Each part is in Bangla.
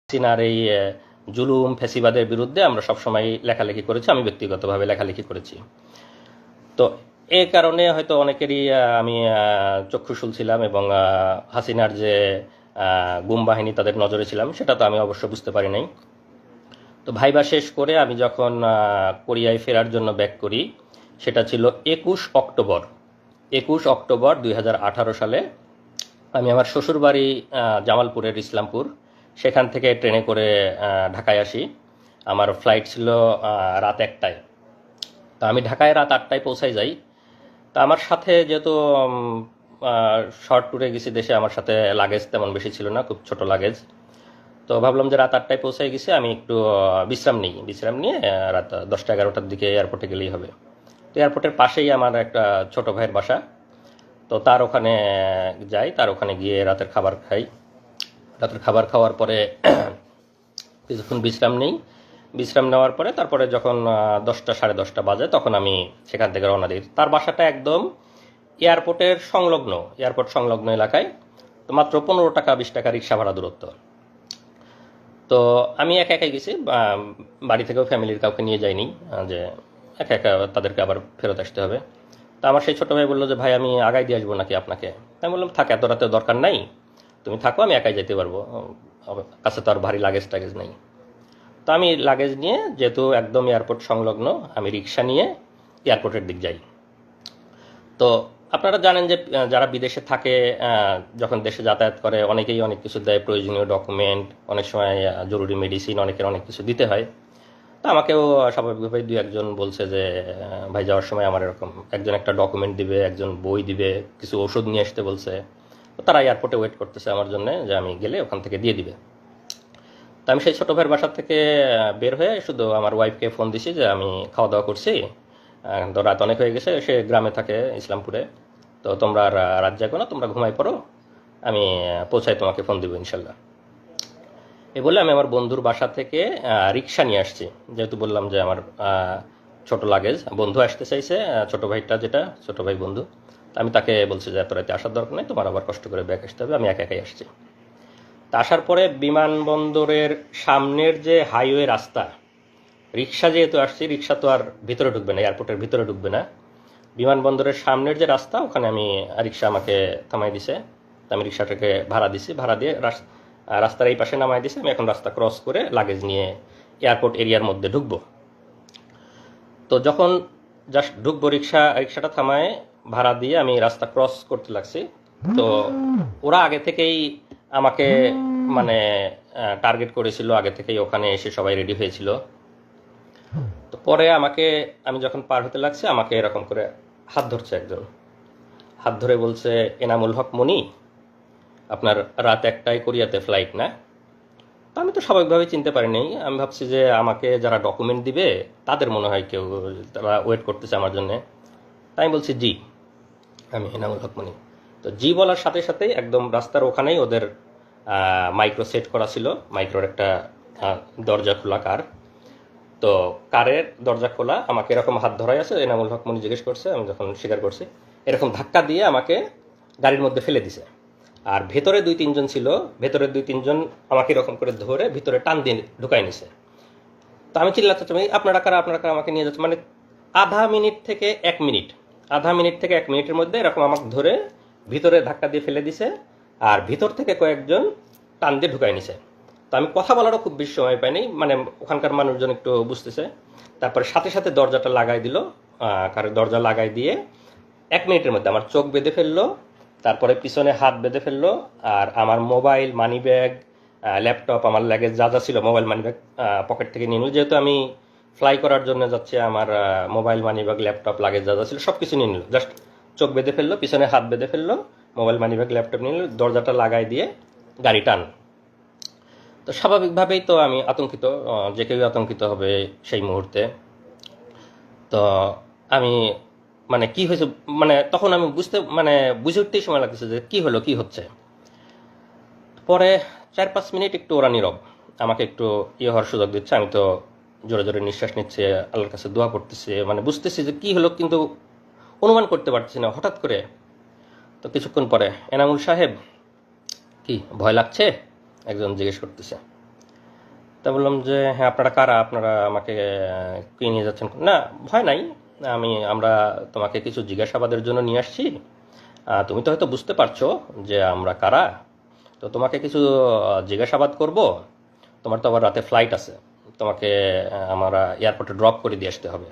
হাসিনার এই জুলুম ফ্যাসিবাদের বিরুদ্ধে আমরা সবসময় লেখালেখি করেছি, আমি ব্যক্তিগতভাবে লেখালেখি করেছি। তো এই কারণে হয়তো অনেকেরই আমি চক্ষুশূল ছিলাম এবং হাসিনার যে গুম বাহিনী তাদের নজরে ছিলাম সেটা তো আমি অবশ্য বুঝতে পারি নাই। তো ভাইবা শেষ করে আমি যখন কোরিয়ায় ফেরার জন্য ব্যাক করি, সেটা ছিল 21 অক্টোবর 2018 সালে। আমি আমার শ্বশুরবাড়ি জামালপুরের ইসলামপুর, সেখান থেকে ট্রেনে করে ঢাকায় আসি। আমার ফ্লাইট ছিল রাত 1টায়। তো আমি ঢাকায় রাত 8টায় পৌঁছাই যাই। তা আমার সাথে যেহেতু শর্ট ট্যুরে গেছি দেশে, আমার সাথে লাগেজ তেমন বেশি ছিল না, খুব ছোট লাগেজ। তো ভাবলাম যে রাত 8টায় পৌঁছাই গেছি, আমি একটু বিশ্রাম নিয়ে রাত 10টা-11টার দিকে এয়ারপোর্টে গেলেই হবে। তো এয়ারপোর্টের পাশেই আমার একটা ছোট ভাইয়ের বাসা। তো তার ওখানে যাই, তার ওখানে গিয়ে রাতের খাবার খাই। রাতের খাবার খাওয়ার পরে কিছুক্ষণ বিশ্রাম নেওয়ার পরে তারপরে যখন 10টা-10:30 বাজে তখন আমি সেখান থেকে রওনা দিই। তার বাসাটা একদম এয়ারপোর্ট সংলগ্ন এলাকায়। তো মাত্র 15 টাকা 20 টাকা রিক্সা ভাড়া দূরত্ব। তো আমি একা একাই গেছি, বাড়ি থেকেও ফ্যামিলির কাউকে নিয়ে যাইনি, যে একা একা তাদেরকে আবার ফেরত আসতে হবে। তা আমার সেই ছোটো ভাই বললো যে ভাই আমি আগাই দিয়ে আসবো নাকি আপনাকে। আমি বললাম থাক, এত রাতে দরকার নাই, তুমি থাকো, আমি একাই যেতে পারবো, কাছে তো আর ভারী লাগেজ নেই। তো আমি লাগেজ নিয়ে, যেহেতু একদম এয়ারপোর্ট সংলগ্ন, আমি রিক্সা নিয়ে এয়ারপোর্টের দিক যাই। তো আপনারা জানেন যে যারা বিদেশে থাকে, যখন দেশে যাতায়াত করে অনেকেই অনেক কিছু দেয়, প্রয়োজনীয় ডকুমেন্ট, অনেক সময় জরুরি মেডিসিন, অনেকের অনেক কিছু দিতে হয়। তো আমাকেও স্বাভাবিকভাবে 2-1 জন বলছে যে ভাই যাওয়ার সময় আমার এরকম একজন একটা ডকুমেন্ট দিবে, একজন বই দিবে, কিছু ওষুধ নিয়ে আসতে বলছে। তো তারা এয়ারপোর্টে ওয়েট করতেছে আমার জন্য, যে আমি গেলে ওখান থেকে দিয়ে দিবে। তো আমি সেই ছোটো ভাইয়ের বাসা থেকে বের হয়ে শুধু আমার ওয়াইফকে ফোন দিছি যে আমি খাওয়া দাওয়া করছি, তো রাত অনেক হয়ে গেছে, সে গ্রামে থাকে ইসলামপুরে, তো তোমরা আর রাত জাগো না, তোমরা ঘুমাই পড়ো, আমি পৌঁছাই তোমাকে ফোন দিব ইনশাল্লাহ। এই বলে আমি আমার বন্ধুর বাসা থেকে রিক্সা নিয়ে আসছি, যেহেতু বললাম যে আমার ছোট লাগেজ। বন্ধু আসতে চাইছে, ছোট ভাই বন্ধু। আমি তাকে বলছি যে এত রাতে আসার দরকার নেই, তোমার আবার কষ্ট করে ব্যাক আসতে হবে, আমি একা একাই আসছি। তা আসার পরে বিমানবন্দরের সামনের যে হাইওয়ে রাস্তা, রিক্সা যেহেতু আসছি, রিক্সা তো আর ভিতরে ঢুকবে না, এয়ারপোর্টের ভিতরে ঢুকবে না। বিমানবন্দরের সামনের যে রাস্তা, ওখানে আমি রিক্সা আমাকে থামাই দিছে। তো আমি রিক্সাটাকে ভাড়া দিয়ে রাস্তার এই পাশে নামাই দিছে। আমি এখন রাস্তা ক্রস করে লাগেজ নিয়ে এয়ারপোর্ট এরিয়ার মধ্যে ঢুকবো। তো যখন জাস্ট ঢুকবো, রিক্সাটা থামায় ভাড়া দিয়ে আমি রাস্তা ক্রস করতে লাগছি। তো ওরা আগে থেকেই আমাকে মানে টার্গেট করেছিল, আগে থেকেই ওখানে এসে সবাই রেডি হয়েছিল। তো পরে আমি যখন পার হতে লাগছি, আমাকে এরকম করে হাত ধরছে একজন, হাত ধরে বলছে এনামুল হক মনি, আপনার রাত 1টায় কোরিয়াতে ফ্লাইট না? তো আমি তো স্বাভাবিকভাবে চিনতে পারিনি, আমি ভাবছি যে আমাকে যারা ডকুমেন্ট দিবে তাদের মনে হয় কেউ, তারা ওয়েট করতেছে আমার জন্যে। তাই আমি বলছি জি, আমি এনামুল হক মনি। তো জি বলার সাথে সাথেই একদম রাস্তার ওখানেই ওদের মাইক্রো সেট করা ছিল, মাইক্রোর একটা দরজা খোলা কার। তো কারের দরজা খোলা, আমাকে এরকম হাত ধরাই আছে, এনামুল হক মনি জিজ্ঞেস করছে, আমি যখন স্বীকার করছি, এরকম ধাক্কা দিয়ে আমাকে গাড়ির মধ্যে ফেলে দিছে। আর ভেতরে 2-3 জন ছিল, ভেতরের 2-3 জন আমাকে এরকম করে ধরে ভিতরে টান দিয়ে ঢুকাই নিছে। তো আমি চিল্লাচ্ছি আপনারা কারা আমাকে নিয়ে যাচ্ছে, মানে আধা মিনিট থেকে 1 মিনিটের মধ্যে এরকম আমাকে ধরে ভিতরে ধাক্কা দিয়ে ফেলে দিছে, আর ভিতর থেকে কয়েকজন টান দিয়ে ঢুকাই নিছে। তো আমি কথা বলারও খুব বেশি সময় পাইনি, মানে ওখানকার মানুষজন একটু বুঝতেছে। তারপরে সাথে সাথে দরজাটা লাগাই দিল, কারণ দরজা লাগাই দিয়ে 1 মিনিটের মধ্যে আমার চোখ বেঁধে ফেললো, তারপরে পিছনে হাত বেঁধে ফেললো, আর আমার মোবাইল, মানি ব্যাগ, ল্যাপটপ, আমার লাগেজ যা যা ছিল, মোবাইল মানি ব্যাগ পকেট থেকে নিয়ে নিল। যেহেতু আমি ফ্লাই করার জন্য যাচ্ছি, আমার mobile, money bag, laptop, luggage যা যা ছিল সব কিছু নিয়ে নিল। জাস্ট চোখ বেঁধে ফেললো, পিছনে হাত বেঁধে ফেললো, মোবাইল, মানি ব্যাগ, ল্যাপটপ নিয়ে নিল, দরজাটা লাগাই দিয়ে গাড়ি টান। তো স্বাভাবিকভাবেই তো আমি আতঙ্কিত, যে কেউ আতঙ্কিত হবে সেই মুহূর্তে। তো আমি মানে কি হয়েছে, মানে তখন আমি বুঝে উঠতেই সময় লাগতেছে যে কি হচ্ছে। পরে 4-5 মিনিট একটু ওরা নীরব, আমাকে একটু হওয়ার সুযোগ দিচ্ছে। আমি তো জোরে জোরে নিঃশ্বাস নিচ্ছে, আল্লাহর কাছে দোয়া করতেছি, মানে বুঝতেছি যে কি হলো, কিন্তু অনুমান করতে পারছি না। হঠাৎ করে তো কিছুক্ষণ পরে এনামুল সাহেব, কি ভয় লাগছে, একজন জিজ্ঞেস করতেছে। তা বললাম যে হ্যাঁ আপনারা কারা, আপনারা আমাকে কি নিয়ে যাচ্ছেন? না, ভয় নাই, আমরা তোমাকে কিছু জিজ্ঞাসাবাদের জন্য নিয়ে আসছি। তুমি তো হয়তো বুঝতে পারছো যে আমরা কারা। তো তোমাকে কিছু জিজ্ঞাসাবাদ করব। তোমার তো আবার রাতে ফ্লাইট আছে, তোমাকে আমরা এয়ারপোর্টে ড্রপ করে দিয়ে আসতে হবে।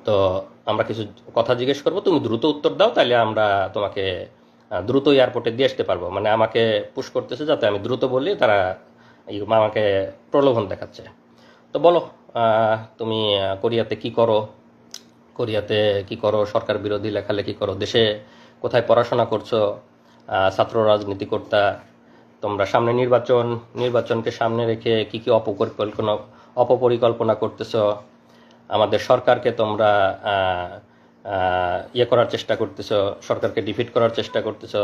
তো আমরা কিছু কথা জিজ্ঞেস করবো, তুমি দ্রুত উত্তর দাও, তাহলে আমরা তোমাকে দ্রুত এয়ারপোর্টে দিয়ে আসতে পারবো। মানে আমাকে পুশ করতেছে যাতে আমি দ্রুত বলি, তারা আমাকে প্রলোভন দেখাচ্ছে। তো বলো, তুমি কোরিয়াতে কি করো? কোরিয়াতে কি করো? সরকার বিরোধী লেখালেখি করো, দেশে কোথায় পড়াশোনা করছো, ছাত্র রাজনীতি করতা, তোমরা সামনে নির্বাচন, নির্বাচনকে সামনে রেখে কি কি অপপরিকল্পনা করতেছো, আমাদের সরকারকে তোমরা ইয়ে করার চেষ্টা করতেছো, সরকারকে ডিফিট করার চেষ্টা করতেছো,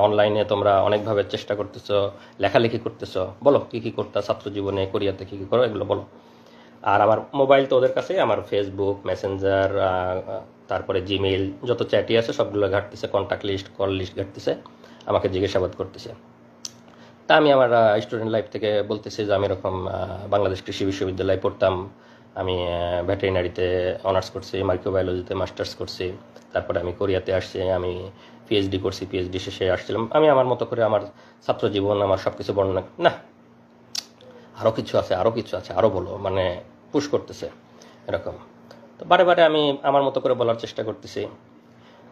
অনলাইনে তোমরা অনেকভাবে চেষ্টা করতেছো, লেখালেখি করতেছো। বলো কি কি করতা ছাত্র জীবনে, কোরিয়াতে কি কি করো, এগুলো বলো। আর আমার মোবাইল তো ওদের কাছে, আমার ফেসবুক, মেসেঞ্জার, তারপরে জিমেইল, যত চ্যাটই আছে সবগুলো ঘাটতেছে, কন্ট্যাক্ট লিস্ট, কল লিস্ট ঘাটতেছে, আমাকে জিজ্ঞাসাবাদ করতেছে। তা আমি আমার স্টুডেন্ট লাইফ থেকে বলতেছি যে আমি এরকম বাংলাদেশ কৃষি বিশ্ববিদ্যালয়ে পড়তাম, আমি ভেটেরিনারিতে অনার্স করছি, মাইক্রোবায়োলজিতে মাস্টার্স করছি, তারপরে আমি কোরিয়াতে আসছি, আমি পিএইচডি করছি, পিএইচডি শেষে আসছিলাম। আমি আমার মতো করে আমার ছাত্র জীবন, আমার সব কিছু বর্ণনা, না আরও কিছু আছে, আরও কিছু আছে, আরও বলো, মানে পুশ করতেছে এরকম। তো বারে বারে আমি আমার মতো করে বলার চেষ্টা করতেছি,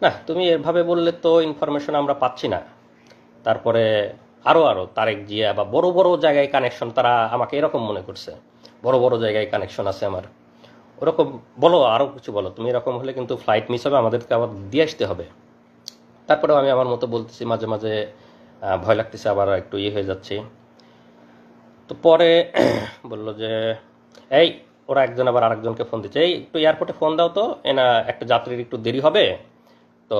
না তুমি এভাবে বললে তো ইনফরমেশন আমরা পাচ্ছি না। তারপরে আরও আরও তারেক জিয়া বা বড় বড় জায়গায় কানেকশন, তারা আমাকে এরকম মনে করছে বড় বড় জায়গায় কানেকশন আছে আমার, ওরকম বলো, আরও কিছু বলো, তুমি এরকম হলে কিন্তু ফ্লাইট মিস হবে, আমাদেরকে আবার দিয়ে আসতে হবে। তারপরেও আমি আমার মতো বলতেছি, মাঝে মাঝে ভয় লাগতেছে, আবার একটু ইয়ে হয়ে যাচ্ছে। তো পরে বললো যে এই, ওরা একজন আবার আরেকজনকে ফোন দিচ্ছে, এই একটু এয়ারপোর্টে ফোন দাও তো, এনা একটা যাত্রীর একটু দেরি হবে, তো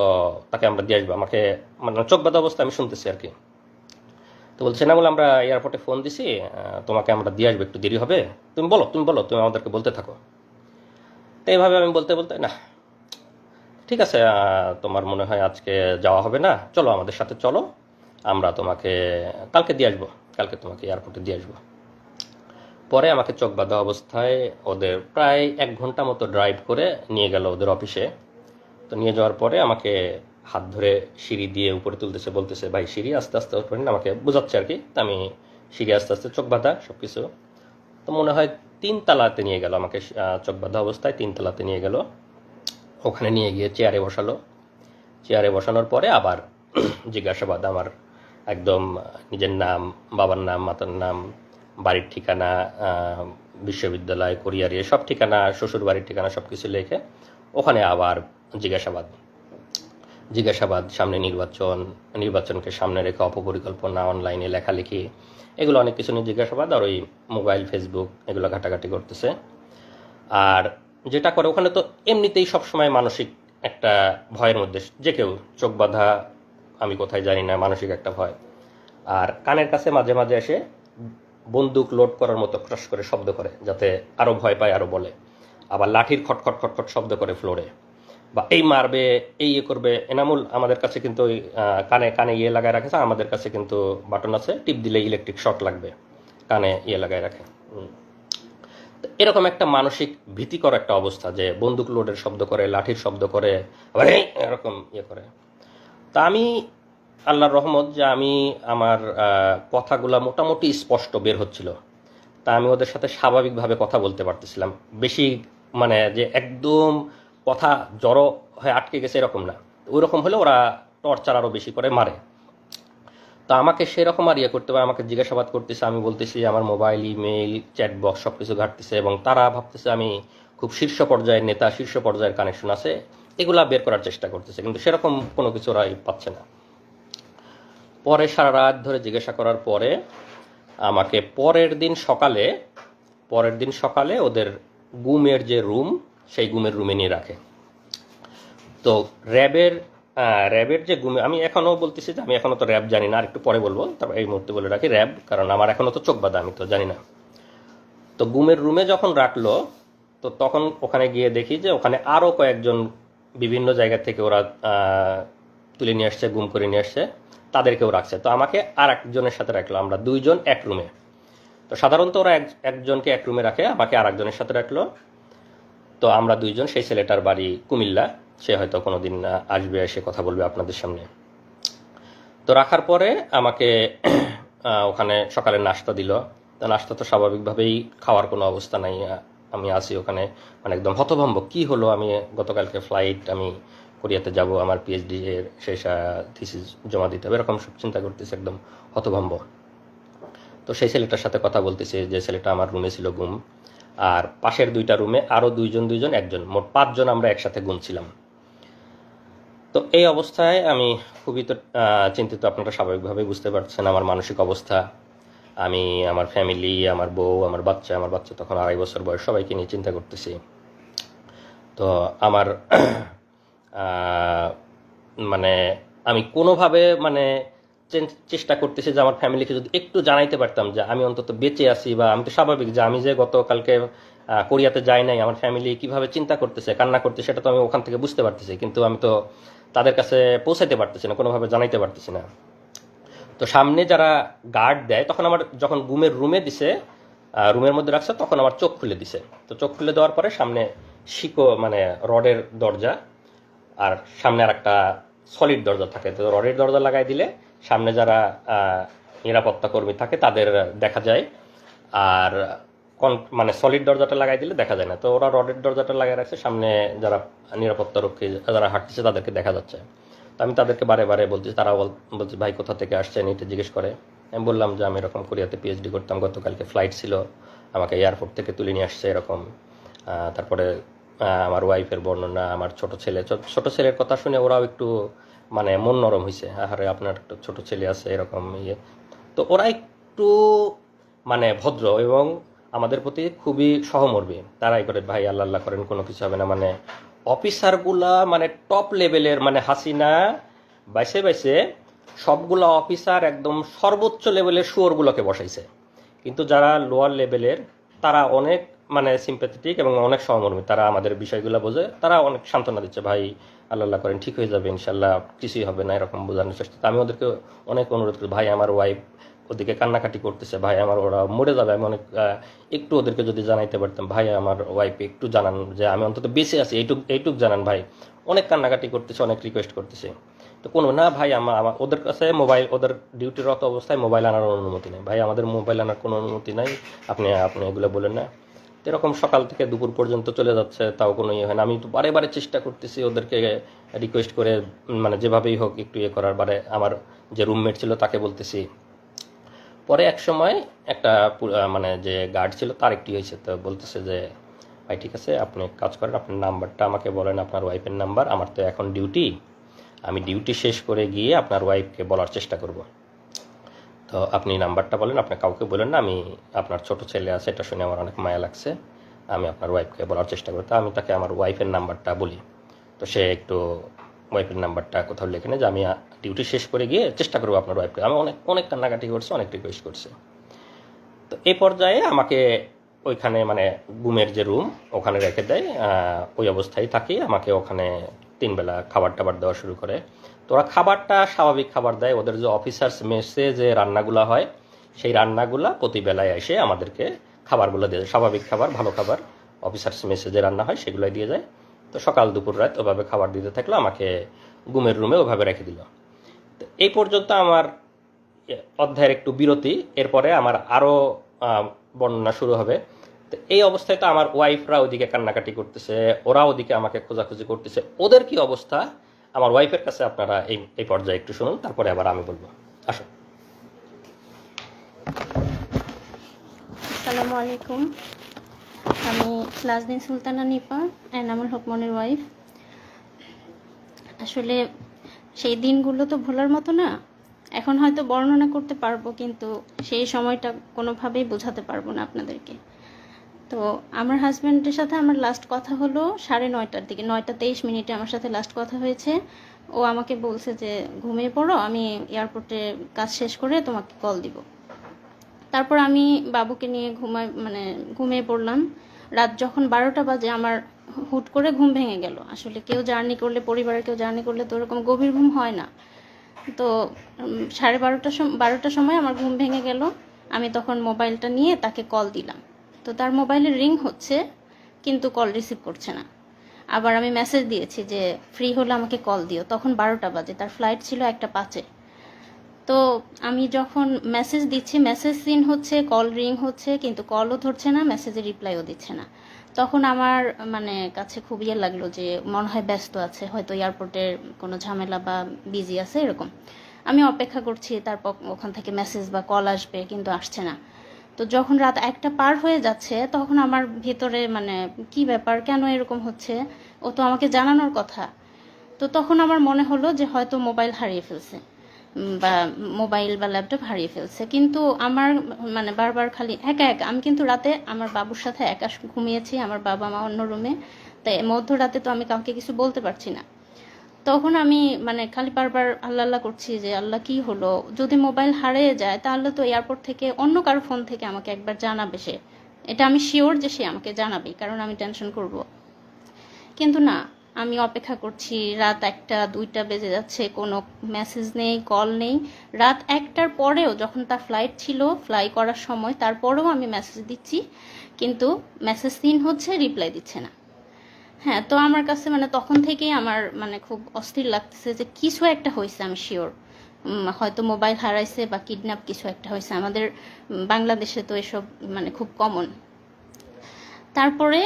তাকে আমরা দিয়ে আসবো। আমাকে মানে চোখ বাঁধা অবস্থা আমি শুনতেছি আর কি। তো বলছে না, বলে আমরা এয়ারপোর্টে ফোন দিছি, তোমাকে আমরা দিয়ে আসবো, একটু দেরি হবে, তুমি বলো, তুমি বলো, তুমি আমাদেরকে বলতে থাকো। তো এইভাবে আমি বলতে বলতে, না ঠিক আছে, তোমার মনে হয় আজকে যাওয়া হবে না, চলো আমাদের সাথে চলো, আমরা তোমাকে কালকে দিয়ে আসবো, কালকে তোমাকে এয়ারপোর্টে দিয়ে আসবো। পরে আমাকে চোখ বাঁধা অবস্থায় ওদের প্রায় 1 ঘন্টা মতো ড্রাইভ করে নিয়ে গেল ওদের অফিসে। তো নিয়ে যাওয়ার পরে আমাকে হাত ধরে সিঁড়ি দিয়ে উপরে তুলতেছে, বলতেছে ভাই সিঁড়ি আস্তে আস্তে ওঠেন, আমাকে বোঝাচ্ছে আর কি। তা আমি সিঁড়ি আস্তে আস্তে, চোখ বাঁধা সব কিছু। তো মনে হয় 3 তলাতে নিয়ে গেল আমাকে, চোখ বাঁধা অবস্থায় 3 তলাতে নিয়ে গেল। ওখানে নিয়ে গিয়ে চেয়ারে বসালো। চেয়ারে বসানোর পরে আবার জিজ্ঞাসাবাদ আমার, একদম নিজের নাম, বাবার নাম, মাতার নাম, বাড়ির ঠিকানা, বিশ্ববিদ্যালয়, কোরিয়ার সব ঠিকানা, শ্বশুর বাড়ির ঠিকানা সব কিছু লিখে ওখানে আবার জিজ্ঞাসাবাদ। জিজ্ঞাসাবাদ, সামনে নির্বাচন, নির্বাচনকে সামনে রেখে অপপরিকল্পনা, অনলাইনে লেখালেখি, এগুলো অনেক কিছু নিয়ে জিজ্ঞাসাবাদ। আর ওই মোবাইল, ফেসবুক এগুলো ঘাটাঘাটি করতেছে। আর যেটা করে ওখানে, তো এমনিতেই সবসময় মানসিক একটা ভয়ের মধ্যে যে কেউ, চোখ বাঁধা, আমি কোথায় জানি না, মানসিক একটা ভয়। আর কানের কাছে মাঝে মাঝে এসে বন্দুক লোড করার মতো ক্রস করে শব্দ করে, যাতে আরও ভয় পায়, আরও বলে। আবার লাঠির খটখট খটখট শব্দ করে ফ্লোরে, বা এই মারবে, এই ইয়ে করবে। এনামুল আমাদের কাছে কিন্তু ওই কানে কানে ইয়ে লাগায় রাখেছে, আমাদের কাছে কিন্তু বাটন আছে, টিপ দিলে ইলেকট্রিক শক লাগবে, কানে ইয়ে লাগায় রাখে। এরকম একটা মানসিক ভীতিকর একটা অবস্থা, যে বন্দুক লোডের শব্দ করে, লাঠির শব্দ করে, আবার এরকম ইয়ে করে। তা আমি, আল্লাহর রহমত যে আমি, আমার কথাগুলা মোটামুটি স্পষ্ট বের হচ্ছিল। তা আমি ওদের সাথে স্বাভাবিকভাবে কথা বলতে পারতেছিলাম। বেশি মানে যে একদম কথা জড়ো হয়ে আটকে গেছে এরকম না, ওই রকম হলে ওরা টর্চার আরও বেশি করে মারে। তো আমাকে সেরকম আর ইয়ে করতে হবে, আমাকে জিজ্ঞাসাবাদ করতেছে, আমি বলতেছি আমার মোবাইল, ইমেইল, চ্যাট বক্স সব কিছু ঘাটতেছে, এবং তারা ভাবতেছে আমি খুব শীর্ষ পর্যায়ের নেতা, শীর্ষ পর্যায়ের কানেকশন আছে, এগুলা বের করার চেষ্টা করতেছে, কিন্তু সেরকম কোনো কিছু ওরাই পাচ্ছে না। পরে সারা রাত ধরে জিজ্ঞাসা করার পরে আমাকে পরের দিন সকালে ওদের গুমের যে রুম, সেই গুমের রুমে নিয়ে রাখে। তো র্যাবের র্যাবের যে গুমে, আমি এখনও বলতেছি যে আমি এখনও তো র্যাব জানি না, আর একটু পরে বলবো, তারপর এই মুহূর্তে বলে রাখি র্যাব, কারণ আমার এখনও তো চোখ বাঁধা, আমি তো জানি না। তো গুমের রুমে যখন রাখলো, তো তখন ওখানে গিয়ে দেখি যে ওখানে আরও কয়েকজন বিভিন্ন জায়গা থেকে ওরা তুলে নিয়ে আসছে, গুম করে নিয়ে আসছে, তাদেরকেও রাখছে। তো আমাকে আর একজনের সাথে রাখলো, আমরা 2 জন এক রুমে। তো সাধারণত ওরা একজনকে এক রুমে রাখে, আমাকে আর একজনের সাথে রাখলো। তো আমরা দুইজন, সেই ছেলেটার বাড়ি কুমিল্লা, সে হয়তো কোনোদিন আসবে, এসে কথা বলবে আপনাদের সামনে। তো রাখার পরে আমাকে ওখানে সকালে নাস্তা দিল। তো নাস্তা তো স্বাভাবিকভাবেই খাওয়ার কোনো অবস্থা নাই। আমি আসি ওখানে মানে একদম হতভম্ব, কি হলো, আমি গতকালকে ফ্লাইট, আমি কোরিয়াতে যাব, আমার পিএইচডি এর শেষ থিসিস জমা দিতে হবে, এরকম সব চিন্তা করতেছি, একদম হতভম্ব। তো সেই ছেলেটার সাথে কথা বলতেছি, যে ছেলেটা আমার রুমে ছিল গুম, আর পাশের দুইটা রুমে আরও দুইজন একজন, মোট 5 জন আমরা একসাথে গুম ছিলাম। তো এই অবস্থায় আমি খুবই তো চিন্তিত, আপনারা স্বাভাবিকভাবেই বুঝতে পারছেন আমার মানসিক অবস্থা। আমি, আমার ফ্যামিলি, আমার বউ, আমার বাচ্চা তখন 2.5 বছর বয়স, সবাইকে নিয়ে চিন্তা করতেছি। তো আমার মানে আমি কোনোভাবে মানে চেষ্টা করতেছি যে আমার ফ্যামিলিকে যদি একটু জানাইতে পারতাম যে আমি অন্তত বেঁচে আছি, বা আমি তো স্বাভাবিক যে আমি যে গতকালকে কোরিয়াতে যাই নাই, আমার ফ্যামিলি কিভাবে চিন্তা করতেছে, কান্না করতেছে, সেটা তো আমি ওখান থেকে বুঝতে পারতেছি, কিন্তু আমি তো তাদের কাছে পৌঁছাইতে পারতেছি না, কোনোভাবে জানাইতে পারতেছি না। তো সামনে যারা গার্ড দেয়, তখন আমার যখন গুমের রুমে দিছে, রুমের মধ্যে রাখছে, তখন আমার চোখ খুলে দিছে। তো চোখ খুলে দেওয়ার পরে সামনে মানে রডের দরজা, আর সামনে আর একটা সলিড দরজা থাকে। তো রডের দরজা লাগাই দিলে সামনে যারা নিরাপত্তা কর্মী থাকে তাদের দেখা যায়, আর মানে সলিড দরজাটা লাগাই দিলে দেখা যায় না। তো ওরা রডের দরজাটা লাগাই রাখছে, সামনে যারা নিরাপত্তা রক্ষী যারা হাঁটতেছে তাদেরকে দেখা যাচ্ছে। তো আমি তাদেরকে বারে বারে বলছি, তারা বলছে ভাই কোথা থেকে আসছেন, এটা জিজ্ঞেস করে। আমি বললাম যে আমি এরকম কোরিয়াতে পিএইচডি করতাম, গতকালকে ফ্লাইট ছিল, আমাকে এয়ারপোর্ট থেকে তুলে নিয়ে আসছে এরকম। তারপরে আমার ওয়াইফের বর্ণনা, আমার ছোট ছেলের কথা শুনে ওরাও একটু মানে মন নরম হয়েছে, আরে আপনার একটা ছোট ছেলে আছে এরকম ইয়ে। তো ওরা একটু মানে ভদ্র এবং আমাদের প্রতি খুবই সহমর্মী। তারাই করে ভাই আল্লাহ আল্লাহ করেন, কোনো কিছু হবে না। মানে অফিসারগুলা মানে টপ লেভেলের, মানে হাসিনা বাইসে বাইসে সবগুলা অফিসার একদম সর্বোচ্চ লেভেলের শুয়োরগুলোকে বসাইছে, কিন্তু যারা লোয়ার লেভেলের তারা অনেক মানে সিম্প্যাথেটিক এবং অনেক সহমর্মী, তারা আমাদের বিষয়গুলো বোঝে, তারা অনেক সান্ত্বনা দিচ্ছে, ভাই আল্লাহ আল্লাহ করেন, ঠিক হয়ে যাবে ইনশাল্লাহ, কিছুই হবে না, এরকম বোঝানোর চেষ্টা। আমি ওদেরকে অনেক অনুরোধ করি, ভাই আমার ওয়াইফ ওদিকে কান্নাকাটি করতেছে, ভাই আমার ওরা মরে যাবে, আমি অনেক একটু ওদেরকে যদি জানাইতে পারতাম, ভাই আমার ওয়াইফ একটু জানান যে আমি অন্তত বেঁচে আছি, এইটুক জানান ভাই। অনেক কান্নাকাটি করতেছে, অনেক রিকোয়েস্ট করতেছে। তো কোনো না ভাই, আমার ওদের কাছে মোবাইল, ওদের ডিউটিরত অবস্থায় মোবাইল আনার অনুমতি নেই, ভাই আমাদের মোবাইল আনার কোনো অনুমতি নাই, আপনি এগুলো বলেন না। এরকম সকাল থেকে দুপুর পর্যন্ত চলে যাচ্ছে, তাও কোনো ইয়ে হয় না। আমি তো বারে বারে চেষ্টা করতেছি ওদেরকে রিকোয়েস্ট করে, মানে যেভাবেই হোক একটু ইয়ে করার। বারে আমার যে রুমমেট ছিল তাকে বলতেছি। পরে এক সময় একটা মানে যে গার্ড ছিল তার একটি হয়েছে, তো বলতেছে যে ভাই ঠিক আছে, আপনি কাজ করেন, আপনার নাম্বারটা আমাকে বলেন, আপনার ওয়াইফের নাম্বার, আমার তো এখন ডিউটি, আমি ডিউটি শেষ করে গিয়ে আপনার ওয়াইফকে বলার চেষ্টা করব। তো আপনি নাম্বারটা বলেন, আপনি কাউকে বলেন না, আমি আপনার ছোট ছেলে আছে, এটা শুনে আমার অনেক মায়া লাগছে, আমি আপনার ওয়াইফকে বলার চেষ্টা করি। তো আমি তাকে আমার ওয়াইফের নাম্বারটা বলি। তো সে একটু ওয়াইফের নাম্বারটা কোথাও লিখে নেয় যে আমি ডিউটি শেষ করে গিয়ে চেষ্টা করবো আপনার ওয়াইফকে। আমি অনেক অনেক কান্নাকাটি করছে, অনেক রিকোয়েস্ট করছে। তো এই পর্যায়ে আমাকে ওইখানে মানে গুমের যে রুম ওখানে রেখে দেয়, ওই অবস্থায় থাকি। আমাকে ওখানে 3 বেলা খাবার টাবার দেওয়া শুরু করে। তো ওরা খাবারটা স্বাভাবিক খাবার দেয়, ওদের যে অফিসার্স মেসে যে রান্নাগুলো হয় সেই রান্নাগুলা প্রতি বেলায় এসে আমাদেরকে খাবারগুলো দিয়ে যায়, স্বাভাবিক খাবার, ভালো খাবার, অফিসার্স মেসে যে রান্না হয় সেগুলোই দিয়ে যায়। তো সকাল দুপুর রাত ওভাবে খাবার দিতে থাকলো, আমাকে গুমের রুমে ওভাবে রেখে দিল। তো এই পর্যন্ত আমার অধ্যায়ের একটু বিরতি, এরপরে আমার আরও বর্ণনা শুরু হবে। তো এই অবস্থায় তো আমার ওয়াইফরা ওদিকে কান্নাকাটি করতেছে, ওরা ওদিকে আমাকে খোঁজাখুঁজি করতেছে, ওদের কি অবস্থা আমার ওয়াইফের কাছে আপনারা এই পর্যায়ে একটু শুনুন, তারপরে আবার আমি বলবো। আসো। আসসালামু আলাইকুম, আমি নাজনীন সুলতানা নিপা, এনামুল হক মনির ওয়াইফ। আসলে সেই দিনগুলো তো ভোলার মতো না। এখন হয়তো বর্ণনা করতে পারবো, কিন্তু সেই সময়টা কোনোভাবেই বোঝাতে পারবো না আপনাদেরকে। তো আমার হাজব্যান্ডের সাথে আমার লাস্ট কথা হলো 9:30টার দিকে, 9:23 আমার সাথে লাস্ট কথা হয়েছে। ও আমাকে বলছে যে ঘুমিয়ে পড়ো, আমি এয়ারপোর্টে কাজ শেষ করে তোমাকে কল দিব। তারপর আমি বাবুকে নিয়ে ঘুমিয়ে পড়লাম। রাত যখন 12টা বাজে আমার হুট করে ঘুম ভেঙে গেল। আসলে কেউ জার্নি করলে, পরিবারের কেউ জার্নি করলে তো ওরকম গভীর ঘুম হয় না। তো 12:30টার সময় আমার ঘুম ভেঙে গেল। আমি তখন মোবাইলটা নিয়ে তাকে কল দিলাম। তো তার মোবাইলে রিং হচ্ছে কিন্তু কল রিসিভ করছে না। আবার আমি মেসেজ দিয়েছি যে ফ্রি হলে আমাকে কল দিও, তখন 12টা বাজে, তার ফ্লাইট ছিল 1টা 5-এ। তো আমি যখন মেসেজ দিচ্ছি, মেসেজ সিন হচ্ছে, কল রিং হচ্ছে কিন্তু কলও ধরছে না, মেসেজে রিপ্লাইও দিচ্ছে না। তখন আমার মানে কাছে খুব ইয়ে লাগলো যে মনে হয় ব্যস্ত আছে, হয়তো এয়ারপোর্টের কোনো ঝামেলা বা বিজি আছে এরকম। আমি অপেক্ষা করছি তারপর ওখান থেকে মেসেজ বা কল আসবে, কিন্তু আসছে না। তো যখন রাত 1টা পার হয়ে যাচ্ছে তখন আমার ভিতরে মানে কি ব্যাপার, কেন এরকম হচ্ছে, ও তো আমাকে জানানোর কথা। তো তখন আমার মনে হলো যে হয়তো মোবাইল হারিয়ে ফেলছে বা মোবাইল বা ল্যাপটপ হারিয়ে ফেলছে। কিন্তু আমার মানে বারবার খালি একা একা, আমি কিন্তু রাতে আমার বাবুর সাথে একা ঘুমিয়েছি, আমার বাবা মা অন্য রুমে, তাই মধ্যরাতে তো আমি কাউকে কিছু বলতে পারছি না। তখন আমি মানে খালি বারবার আল্লাহ আল্লাহ করছি যে আল্লাহ কি হলো, যদি মোবাইল হারিয়ে যায় তাহলে তো এয়ারপোর্ট থেকে অন্য কারো ফোন থেকে আমাকে একবার জানাবে সে, এটা আমি শিওর যে সে আমাকে জানাবে, কারণ আমি টেনশন করব। কিন্তু না, আমি অপেক্ষা করছি, রাত 1টা 2টা বেজে যাচ্ছে, কোনো মেসেজ নেই, কল নেই। রাত 1টার পরেও যখন তার ফ্লাইট ছিল, ফ্লাই করার সময়, তারপরেও আমি মেসেজ দিচ্ছি কিন্তু মেসেজ সিন হচ্ছে, রিপ্লাই দিচ্ছে না। হ্যাঁ, তো আমার কাছে মানে তখন থেকেই আমার মানে খুব অস্থির লাগতেছে যে কিছু একটা হয়েছে, আমি শিওর। হয়তো মোবাইল হারাইছে বা কিডন্যাপ কিছু একটা হয়েছে। আমাদের বাংলাদেশে তো এসব মানে খুব কমন। তারপরে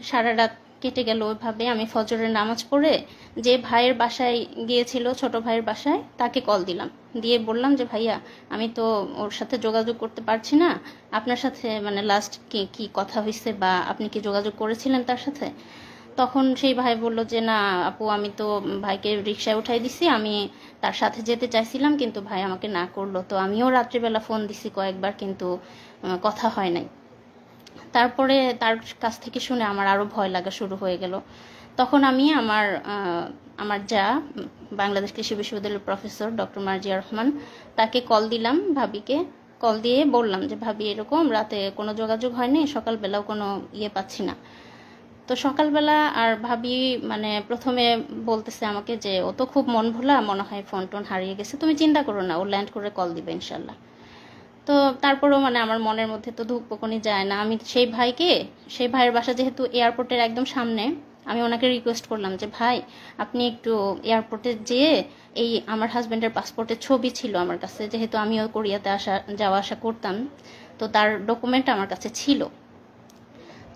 সারা রাত কেটে গেল ওইভাবে। আমি ফজরের নামাজ পড়ে যে ভাইয়ের বাসায় গিয়েছিল, ছোট ভাইয়ের বাসায়, তাকে কল দিলাম, দিয়ে বললাম যে ভাইয়া আমি তো ওর সাথে যোগাযোগ করতে পারছি না, আপনার সাথে মানে লাস্ট কি কি কথা হয়েছে বা আপনি কি যোগাযোগ করেছিলেন তার সাথে? তখন সেই ভাই বলল যে না আপু, আমি তো ভাইকে রিক্সায় উঠাই দিছি, আমি তার সাথে যেতে চাইছিলাম কিন্তু ভাই আমাকে না করলো। তো আমিও রাত্রিবেলা ফোন দিছি কয়েকবার কিন্তু কথা হয় নাই। তারপরে তার কাছ থেকে শুনে আমার আরও ভয় লাগা শুরু হয়ে গেল। তখন আমি আমার যা বাংলাদেশ কৃষি বিশ্ববিদ্যালয়ের প্রফেসর ডক্টর মার্জিয়া রহমান, তাকে কল দিলাম, ভাবিকে কল দিয়ে বললাম যে ভাবি এরকম রাতে কোনো যোগাযোগ হয়নি, সকালবেলাও কোনো ইয়ে পাচ্ছি না। তো সকালবেলা আর ভাবি মানে প্রথমে বলতেছে আমাকে যে ও তো খুব মন ভোলা, মনে হয় ফোন টোন হারিয়ে গেছে, তুমি চিন্তা করো না, ও ল্যান্ড করে কল দিবে ইনশাল্লাহ। তো তারপরেও মানে আমার মনের মধ্যে তো ধুকপুকুনি যায় না। আমি সেই ভাইয়ের বাসা যেহেতু এয়ারপোর্টের একদম সামনে, আমি ওনাকে রিকোয়েস্ট করলাম যে ভাই আপনি একটু এয়ারপোর্টে যেয়ে, এই আমার হাজব্যান্ডের পাসপোর্টের ছবি ছিল আমার কাছে, যেহেতু আমিও কোরিয়াতে যাওয়া আসা করতাম, তো তার ডকুমেন্ট আমার কাছে ছিল।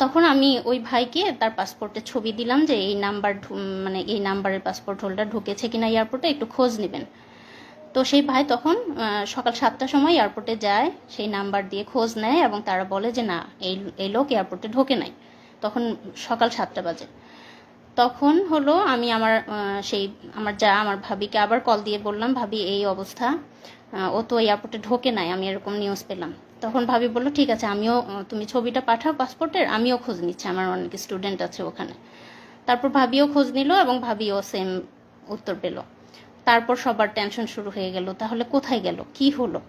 তখন আমি ওই ভাইকে তার পাসপোর্টের ছবি দিলাম যে এই নাম্বার মানে এই নাম্বারের পাসপোর্ট হোল্ডার ঢুকেছে কিনা এয়ারপোর্টে একটু খোঁজ নেবেন। তো সেই ভাই তখন সকাল 7টার সময় এয়ারপোর্টে যায়, সেই নাম্বার দিয়ে খোঁজ নেয় এবং তারা বলে যে না এই লোক এয়ারপোর্টে ঢোকে নাই। তখন সকাল 7টা বাজে। তখন হলো আমি আমার ভাবিকে আবার কল দিয়ে বললাম ভাবি এই অবস্থা, ও তো এয়ারপোর্টে ঢোকে নাই, আমি এরকম নিউজ পেলাম। তখন ভাবি বললো ঠিক আছে, আমিও তুমি ছবিটা পাঠাও পাসপোর্টের, আমিও খোঁজ নিচ্ছি, আমার অনেক স্টুডেন্ট আছে ওখানে। তারপর ভাবিও খোঁজ নিল এবং ভাবিও সেম উত্তর পেল। তারপর সবার টেনশন শুরু হয়ে গেল, তাহলে কোথায় গেল, কি হলো?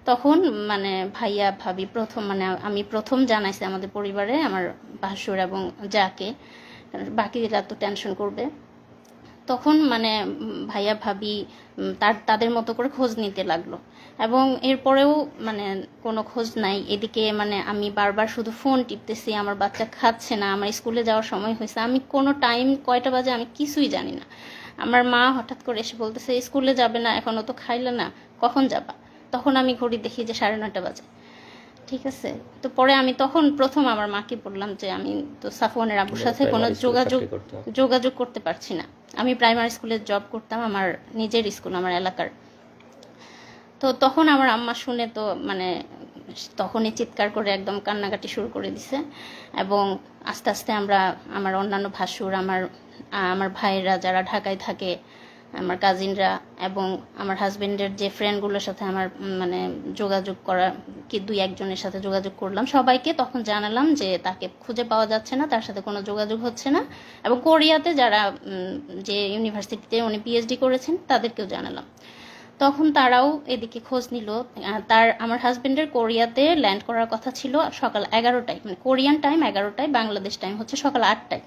তখন মানে ভাইয়া ভাবি আমি প্রথম জানাইছি আমাদের পরিবারে, আমার ভাসুর এবং যাকে, বাকিরা তো টেনশন করবে। তখন মানে ভাইয়া ভাবি তাদের মতো করে খোঁজ নিতে লাগলো এবং এরপরেও মানে কোনো খোঁজ নাই। এদিকে মানে আমি বারবার শুধু ফোন টিপতেছি, আমার বাচ্চা খাচ্ছে না, আমার স্কুলে যাওয়ার সময় হয়েছে, আমি কোনো টাইম কয়টা বাজে আমি কিছুই জানি না। আমার মা হঠাৎ করে এসে বলতেছে স্কুলে যাবে না, এখনো তো খাইলে না, কখন যাবা? তখন আমি ঘড়ি দেখি যে 9:30 বাজে। ঠিক আছে, তো পরে আমি তখন প্রথম আমার মাকে বললাম যে আমি তো সাফওয়ানের আব্বুর সাথে কোনো যোগাযোগ করতে পারছি না। আমি প্রাইমারি স্কুলে জব করতাম, আমার নিজের স্কুল, আমার এলাকার। তো তখন আমার আম্মা শুনে তো মানে তখনই চিৎকার করে একদম কান্নাকাটি শুরু করে দিছে এবং আস্তে আস্তে আমার অন্যান্য ভাসুর, আমার ভাইয়েরা যারা ঢাকায় থাকে, আমার কাজিনরা এবং আমার হাজবেন্ডের যে ফ্রেন্ডগুলোর সাথে আমার মানে যোগাযোগ করা, কি 2-1 জনের সাথে যোগাযোগ করলাম, সবাইকে তখন জানালাম যে তাকে খুঁজে পাওয়া যাচ্ছে না, তার সাথে কোনো যোগাযোগ হচ্ছে না। এবং কোরিয়াতে যারা যে ইউনিভার্সিটিতে উনি পিএইচডি করেছেন তাদেরকেও জানালাম। তখন তারাও এদিকে খোঁজ নিল। আমার হাজবেন্ডের কোরিয়াতে ল্যান্ড করার কথা ছিল সকাল 11টায়, মানে কোরিয়ান টাইম 11টায়, বাংলাদেশ টাইম হচ্ছে সকাল 8টায়।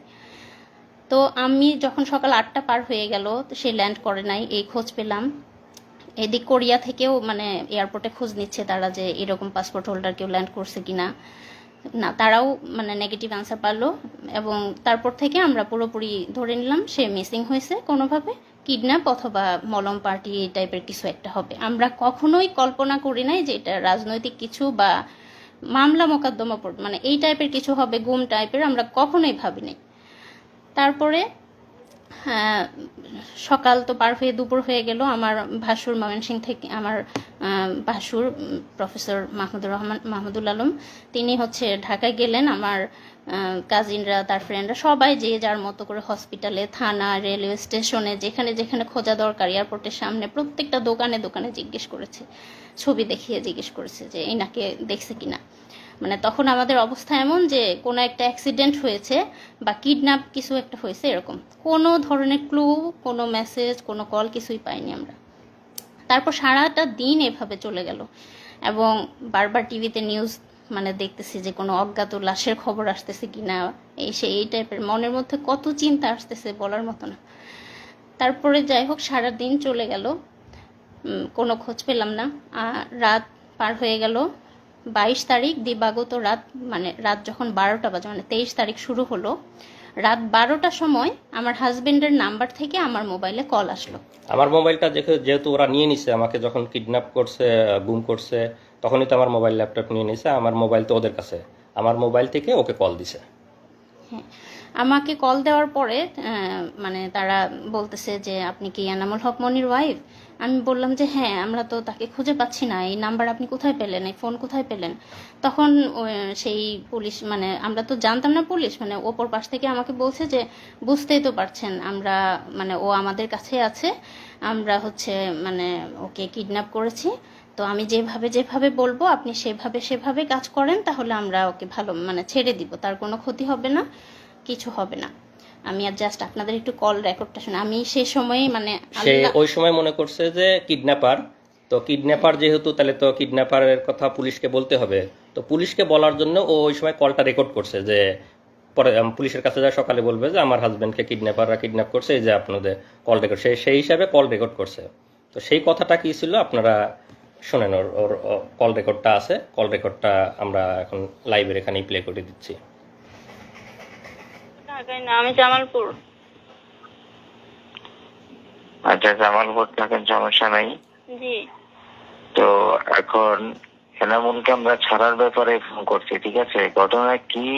তো আমি যখন সকাল 8টা পার হয়ে গেল, তো সে ল্যান্ড করে নাই, এই খোঁজ পেলাম। এদিক কোরিয়া থেকেও মানে এয়ারপোর্টে খোঁজ নিচ্ছে তারা যে এরকম পাসপোর্ট হোল্ডার কেউ ল্যান্ড করছে কিনা। না, তারাও মানে নেগেটিভ আনসার পারলো, এবং তারপর থেকে আমরা পুরোপুরি ধরে নিলাম সে মিসিং হয়েছে, কোনোভাবে কিডন্যাপ অথবা মলম পার্টি এই টাইপের কিছু একটা হবে। আমরা কখনোই কল্পনা করি নাই যে এটা রাজনৈতিক কিছু বা মামলা মোকদ্দমা মানে এই টাইপের কিছু হবে, গুম টাইপের, আমরা কখনোই ভাবিনি। তারপরে হ্যাঁ, সকাল তো পার হয়ে দুপুর হয়ে গেল। আমার ভাসুর ময়মনসিংহ থেকে, আমার ভাসুর প্রফেসর মাহমুদুল আলম, তিনি হচ্ছে ঢাকায় গেলেন। আমার কাজিনরা, তার ফ্রেন্ডরা সবাই যে যার মতো করে হসপিটালে, থানা, রেলওয়ে স্টেশনে, যেখানে যেখানে খোঁজা দরকার, এয়ারপোর্টের সামনে প্রত্যেকটা দোকানে দোকানে জিজ্ঞেস করেছে, ছবি দেখিয়ে জিজ্ঞেস করেছে যে এনাকে দেখছে কিনা। মানে তখন আমাদের অবস্থা এমন যে কোনো একটা অ্যাক্সিডেন্ট হয়েছে বা কিডন্যাপ কিছু একটা হয়েছে, এরকম কোনো ধরনের ক্লু, কোনো মেসেজ, কোনো কল কিছুই পাইনি আমরা। তারপর সারাটা দিন এভাবে চলে গেল, এবং বারবার টিভিতে নিউজ মানে দেখতেছি যে কোনো অজ্ঞাত লাশের খবর আসতেছে কিনা, এই টাইপের মনের মধ্যে কত চিন্তা আসতেছে বলার মতো না। তারপরে যাই হোক সারা দিন চলে গেল, কোনো খোঁজ পেলাম না। রাত পার হয়ে গেল, 22 তারিখ দিবাগত রাত, মানে রাত যখন 12টা বাজে, মানে 23 তারিখ শুরু হলো, রাত 12টার সময় আমার হাজবেন্ডের নাম্বার থেকে আমার মোবাইলে কল আসলো। আমার মোবাইলটা যেহেতু ওরা নিয়ে নিছে, আমাকে যখন কিডন্যাপ করছে, গুম করছে, তখনই তো আমার মোবাইল ল্যাপটপ নিয়ে নিছে। আমার মোবাইল তো ওদের কাছে, আমার মোবাইল থেকে ওকে কল দিছে। হ্যাঁ, আমাকে কল দেওয়ার পরে মানে তারা বলতেছে যে আপনি কি এনামুল হক মনির ওয়াইফ? আমি বললাম যে হ্যাঁ, আমরা তো তাকে খুঁজে পাচ্ছি না, এই নাম্বার আপনি কোথায় পেলেন, এই ফোন কোথায় পেলেন? তখন সেই পুলিশ, মানে আমরা তো জানতাম না পুলিশ, মানে ওপর পাশ থেকে আমাকে বলছে যে বুঝতেই তো পারছেন আমরা, মানে ও আমাদের কাছে আছে, আমরা হচ্ছে মানে ওকে কিডন্যাপ করেছি, তো আমি যেভাবে যেভাবে বলবো আপনি সেভাবে কাজ করেন, তাহলে আমরা ওকে ভালো মানে ছেড়ে দিব, তার কোনো ক্ষতি হবে না, কিছু হবে না। আমি আর জাস্ট আপনাদের একটু কল রেকর্ডটা শুনে, আমি সেই সময় মানে সে ওই সময় মনে করছে যে কিডন্যাপার, তো কিডন্যাপার যেহেতু, তাহলে তো কিডন্যাপারের কথা পুলিশকে বলতে হবে, তো পুলিশকে বলার জন্য ও ওই সময় কলটা রেকর্ড করছে, যে পরে পুলিশের কাছে যা সকালে বলবে যে আমার হাজবেন্ডকে কিডন্যাপাররা কিডন্যাপ করছে, এই যে আপনাদের কল রেকর্ড, সেই হিসাবে কল রেকর্ড করছে। তো সেই কথাটা কি ছিল আপনারা শোনেন, ওর কল রেকর্ডটা আছে, কল রেকর্ডটা আমরা এখন লাইভের এখানেই প্লে করে দিচ্ছি। ঢাকায় না, আমি জামালপুর। আচ্ছা, জামালপুর থাকেন, সমস্যা নাই। জি। তো এখন এনামুলকে আমরা ছাড়ার ব্যাপারে ফোন করছি, ঠিক আছে? ঘটনা কি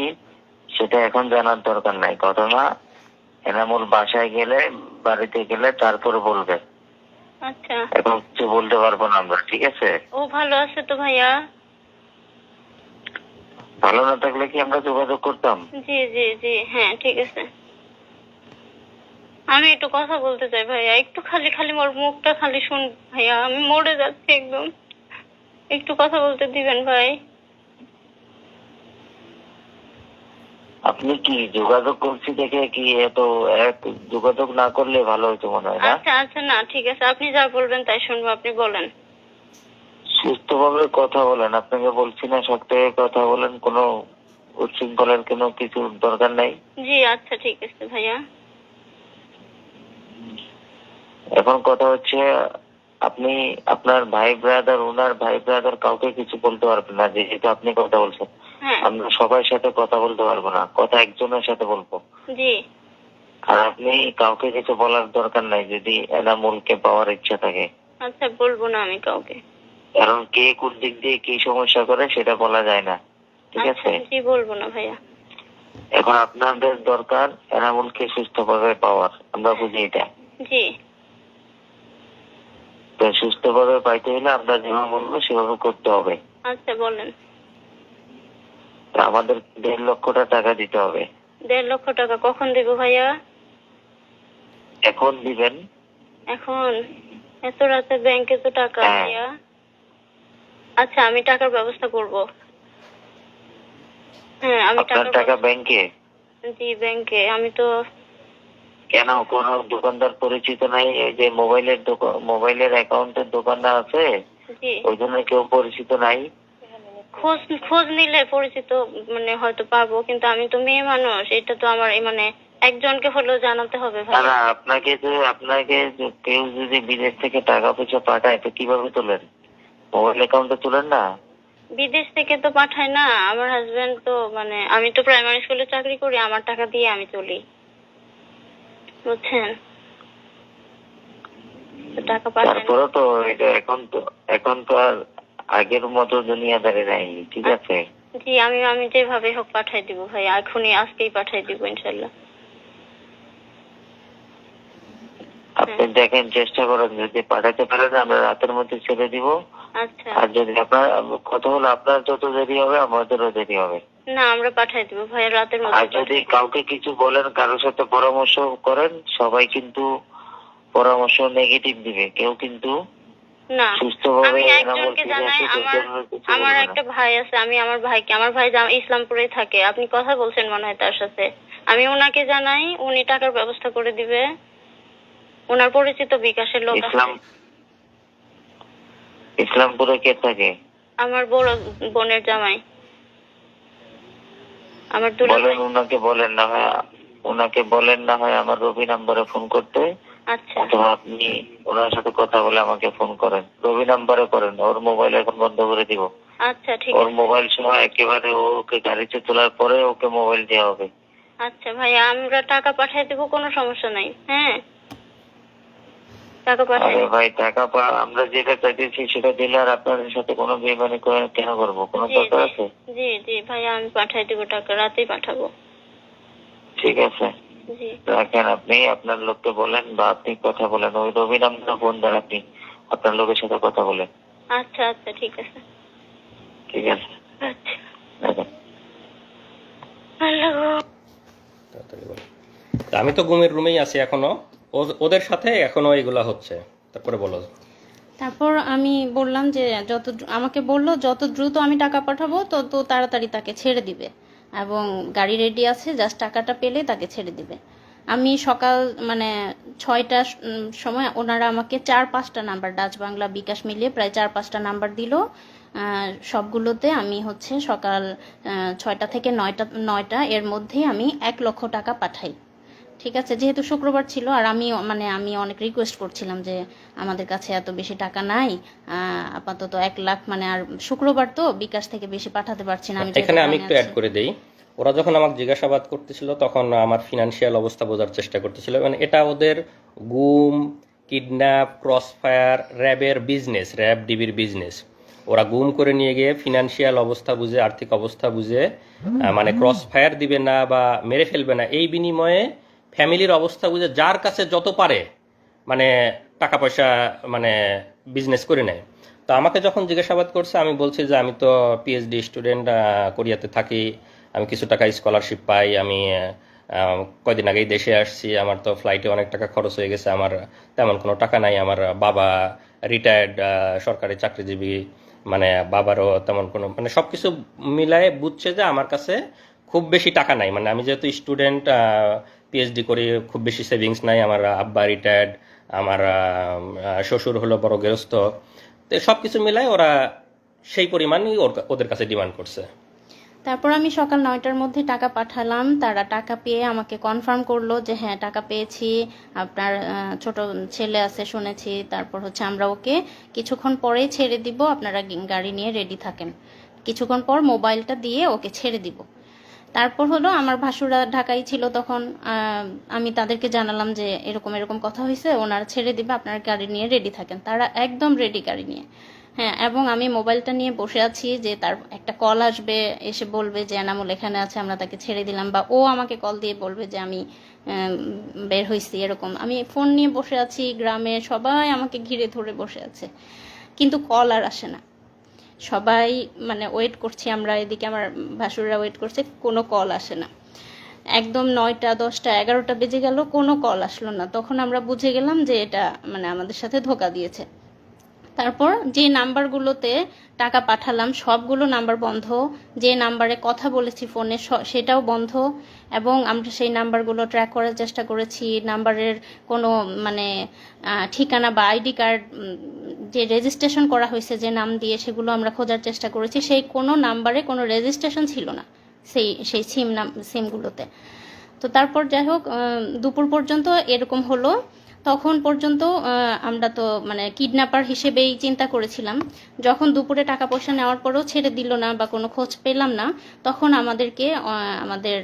সেটা এখন জানার দরকার নাই। ঘটনা এনামুল বাসায় গেলে, বাড়িতে গেলে তারপরে বলবে। আচ্ছা, এখন কিছু বলতে পারবো না আমরা, ঠিক আছে? ও ভালো আছে তো ভাইয়া? ভালো না থাকলে কি আমরা যোগাযোগ করতাম? জি জি জি, হ্যাঁ ঠিক আছে। আমি একটু কথা বলতে চাই ভাইয়া, একটু খালি খালি মোর মুখটা খালি শুন ভাইয়া, আমি মরে যাচ্ছি একদম, একটু কথা বলতে দিবেন ভাই? আপনি কি যোগাযোগ করছি দেখে কি এত যোগাযোগ না করলে ভালো হতো মনে হয় না? আচ্ছা আচ্ছা, না ঠিক আছে, আপনি যা বলবেন তাই শুনবো, আপনি বলেন। সুস্থভাবে কথা বলেন, আপনাকে বলছি না শক্ত হয়ে কথা বলেন, কোনো উচ্ছৃঙ্খলার কোনো কিছু দরকার নাই। জি আচ্ছা ঠিক আছে ভাইয়া। এখন কথা হচ্ছে, আপনি আপনার ভাই ব্রাদার, ওনার ভাই ব্রাদার কাউকে কিছু বলতে পারবেন না, যেহেতু আপনি কথা বলছেন। হ্যাঁ। আমরা সবার সাথে কথা বলতে পারবো না, কথা একজনের সাথে বলবো। জি। আর আপনি কাউকে কিছু বলার দরকার নাই যদি এনামুলকে পাওয়ার ইচ্ছা থাকে। আচ্ছা, বলবো না আমি কাউকে। কারণ কে কোন দিক দিয়ে কি সমস্যা করে সেটা বলা যায় না, ঠিক আচ্ছা, আছে? জি বলবো না ভাইয়া। এখন আপনাদের দরকার এনামুলকে সুস্থভাবে পাওয়ার, আমরা বুঝি এটা। জি। তো সুস্থভাবে পাইতে হলে আমরা যেভাবে বলবো সেভাবে করতে হবে। আচ্ছা বলেন। তো আমাদের 1.5 লক্ষ টাকা দিতে হবে। 1.5 লক্ষ টাকা কখন দেবো ভাইয়া? এখন দিবেন? এখন? এত রাতে ব্যাংকে তো টাকা হ্যাঁ। ভাইয়া। আচ্ছা, আমি টাকার ব্যবস্থা করব। হ্যাঁ, আমি আপনার টাকা ব্যাংকে? জি ব্যাংকে। আমি তো কেন, কোন দোকানদার পরিচিত নাই? এই যে মোবাইলের অ্যাকাউন্টের দোকানদার আছে, জি ওই জন্য কেউ পরিচিত নাই? খোঁজ নিলে পরিচিত মানে হয়তো পাবো, কিন্তু আমি তো মেয়ে মানুষ, এটা তো আমার মানে একজনকে হলেও জানাতে হবে না ভাই। না, আপনাকে কেউ যদি বিদেশ থেকে টাকা পয়সা পাঠায় তো কিভাবে তোলেন? মোবাইল অ্যাকাউন্টে তুলেন না? বিদেশ থেকে তো পাঠায় না, আমার হাজবেন্ড তো মানে আমি তো প্রাইমারি স্কুলে চাকরি করি, আমার টাকা দিয়ে আমি তুলি, বুঝছেন? তো টাকা পাঠায় না। তারপরে তো এটা এখন তো আর আগের মতো দুনিয়াদারি নাই, ঠিক আছে? জি, আমি যেভাবে হোক পাঠাই দিব ভাই, এখনই আজকেই পাঠাই দিব ইনশাল্লাহ। আপনি দেখেন, চেষ্টা করেন, যদি পাঠাতে পারেন আমরা রাতের মধ্যে ছেড়ে দিব। আচ্ছা, আর যদি কথা হলো আপনার যত দেরি হবে আমাদেরও দেরি হবে। না আমরা পাঠাই দিব ভাই রাতের আর মধ্যে। যদি কাউকে কিছু বলেন, কারোর সাথে পরামর্শ করেন, সবাই কিন্তু পরামর্শ নেগেটিভ দিবে, কেউ কিন্তু না, সুস্থভাবে আমি এনামুল একজনকে ফিরে জানাই, আসে কিছু আমার বলবে না। একটা ভাই আছে, আমি আমার ভাইকে, আমার ভাই ইসলামপুরে থাকে, আপনি কথা বলছেন মনে হয় তার সাথে, আমি ওনাকে জানাই, উনি টাকার ব্যবস্থা করে দিবে, ওনার পরিচিত বিকাশের লোক আছে। ইসলামপুরে কে থাকে? আমার বড় বোনের জামাই, আমার দুলা ভাই। বলেন, ওনাকে বলেন না হয় আমার রবি নাম্বারে ফোন করতে, আচ্ছা অথবা আপনি ওনার সাথে কথা বলে আমাকে ফোন করেন। রবি নাম্বারে করেন, ওর মোবাইল এখন বন্ধ করে দিব। আচ্ছা, ঠিক ওর আছে। মোবাইল সময় একেবারে ওকে গাড়িতে তোলার পরে ওকে মোবাইল দেওয়া হবে। আচ্ছা ভাইয়া, আমরা টাকা পাঠিয়ে দেবো, কোনো সমস্যা নাই। হ্যাঁ, টাকা পাঠিয়ে আরে ভাই, আমরা যেটা চাইতেছি সেটা দিলে আর আপনাদের সাথে কোনো বেইমানি কেন করবো? কোনো জি দরকার জি আছে? জি জি ভাইয়া, আমি পাঠিয়ে দেবো টাকা, রাতেই পাঠাবো। ঠিক আছে, জি রাখেন। আপনি আপনার লোককে বলেন বা আপনি কথা বলেন, ওই রবি নাম্বার ফোন দেন, আপনি আপনার লোকের সাথে কথা বলেন। আচ্ছা আচ্ছা, ঠিক আছে। ঠিক আছে, আচ্ছা, রাখেন। আল্লাহ গো। তাড়াতাড়ি বলো। তা আমি তো ঘুমের রুমেই আছি এখনো, ওদের সাথে এখনো এগুলা হচ্ছে। তারপরে বলো। তারপর আমি বললাম যে আমাকে বললো যত দ্রুত আমি টাকা পাঠাবো তত তাড়াতাড়ি তাকে ছেড়ে দিবে, এবং গাড়ি রেডি আছে, জাস্ট টাকাটা পেলে তাকে ছেড়ে দিবে। আমি সকাল মানে 6টার সময় ওনারা আমাকে 4-5টা নাম্বার, ডাচ বাংলা বিকাশ মিলিয়ে প্রায় 4-5টা নাম্বার দিল। সবগুলোতে আমি হচ্ছে সকাল 6টা থেকে 9টা এর মধ্যেই আমি 1 লক্ষ টাকা পাঠাই। ঠিক আছে, যেহেতু শুক্রবার ছিল আর আমি অনেক রিকোয়েস্ট করছিলাম যে আমাদের কাছে এত বেশি টাকা নাই, আপাতত 1 লাখ, মানে আর শুক্রবার তো বিকাশ থেকে বেশি পাঠাতে পারছি না। এখানে আমি একটু অ্যাড করে দেই। ওরা যখন আমাকে জিজ্ঞাসাবাদ করতেছিল তখন আমার ফিনান্সিয়াল অবস্থা বোঝার চেষ্টা করতেছিল, মানে এটা ওদের গুম, কিডন্যাপ, ক্রসফায়ার, র্যাবের বিজনেস, র্যাব ডিবির বিজনেস। ওরা গুম করে নিয়ে গিয়ে ফিনান্সিয়াল অবস্থা বুঝে, আর্থিক অবস্থা বুঝে, মানে ক্রসফায়ার দিবে না বা মেরে ফেলবে না, এই বিনিময়ে ফ্যামিলির অবস্থা বুঝে যার কাছে যত পারে মানে টাকা পয়সা মানে বিজনেস করে নেয়। তো আমাকে যখন জিজ্ঞাসাবাদ করছে আমি বলছি যে আমি তো পিএইচডি স্টুডেন্ট, কোরিয়াতে থাকি, আমি কিছু টাকা স্কলারশিপ পাই, আমি কয়দিন আগেই দেশে আসছি, আমার তো ফ্লাইটে অনেক টাকা খরচ হয়ে গেছে, আমার তেমন কোনো টাকা নাই, আমার বাবা রিটায়ার্ড সরকারি চাকরিজীবী, মানে বাবারও তেমন কোনো, মানে সব কিছু মিলায়ে বুঝছে যে আমার কাছে খুব বেশি টাকা নাই, মানে আমি যেহেতু স্টুডেন্ট, পিএইচডি করি, খুব বেশি সেভিংস নাই, আমার আব্বা রিটায়ার্ড, আমার শ্বশুর হলো বড় গৃহস্থ, তো সব কিছু মিলায় ওরা সেই পরিমাণই ওদের কাছে ডিমান্ড করছে। তারপর আমি সকাল 9টার মধ্যে টাকা পাঠালাম, তারা টাকা পেয়ে আমাকে কনফার্ম করলো যে হ্যাঁ টাকা পেয়েছি, আপনার ছোট ছেলে আছে শুনেছি, তারপর হচ্ছে আমরা ওকে কিছুক্ষণ পরেই ছেড়ে দিব, আপনারা গাড়ি নিয়ে রেডি থাকেন, কিছুক্ষণ পর মোবাইলটা দিয়ে ওকে ছেড়ে দিব। তারপর হলো আমার ভাসুরা ঢাকায় ছিল তখন, আমি তাদেরকে জানালাম যে এরকম এরকম কথা হয়েছে, ওনারা ছেড়ে দিবে, আপনারা গাড়ি নিয়ে রেডি থাকেন। তারা একদম রেডি গাড়ি নিয়ে। হ্যাঁ, এবং আমি মোবাইলটা নিয়ে বসে আছি যে তার একটা কল আসবে, এসে বলবে যে এনামুল এখানে আছে, আমরা তাকে ছেড়ে দিলাম, বা ও আমাকে কল দিয়ে বলবে যে আমি বের হয়েছি, এরকম। আমি ফোন নিয়ে বসে আছি, গ্রামে সবাই আমাকে ঘিরে ধরে বসে আছে, কিন্তু কল আর আসে না। সবাই মানে ওয়েট করছি আমরা, এদিকে আমার ভাসুররা ওয়েট করছে, কোনো কল আসে না। একদম 9টা, 10টা, 11টা বেজে গেল, কোনো কল আসলো না। তখন আমরা বুঝে গেলাম যে এটা মানে আমাদের সাথে ধোঁকা দিয়েছে। তারপর যে নাম্বারগুলোতে টাকা পাঠালাম সবগুলো নাম্বার বন্ধ, যে নাম্বারে কথা বলেছি ফোনে সেটাও বন্ধ, এবং আমরা সেই নাম্বারগুলো ট্র্যাক করার চেষ্টা করেছি। নাম্বারের কোনো মানে ঠিকানা বা আইডি কার্ড যে রেজিস্ট্রেশন করা হয়েছে যে নাম দিয়ে, সেগুলো আমরা খোঁজার চেষ্টা করেছি, সেই কোনো নাম্বারে কোনো রেজিস্ট্রেশন ছিল না সেই সিমগুলোতে। তো তারপর যাই হোক দুপুর পর্যন্ত এরকম হলো। তখন পর্যন্ত আমরা তো মানে কিডন্যাপার হিসেবেই চিন্তা করেছিলাম। যখন দুপুরে টাকা পয়সা নেওয়ার পরেও ছেড়ে দিল না বা কোনো খোঁজ পেলাম না, তখন আমাদেরকে আমাদের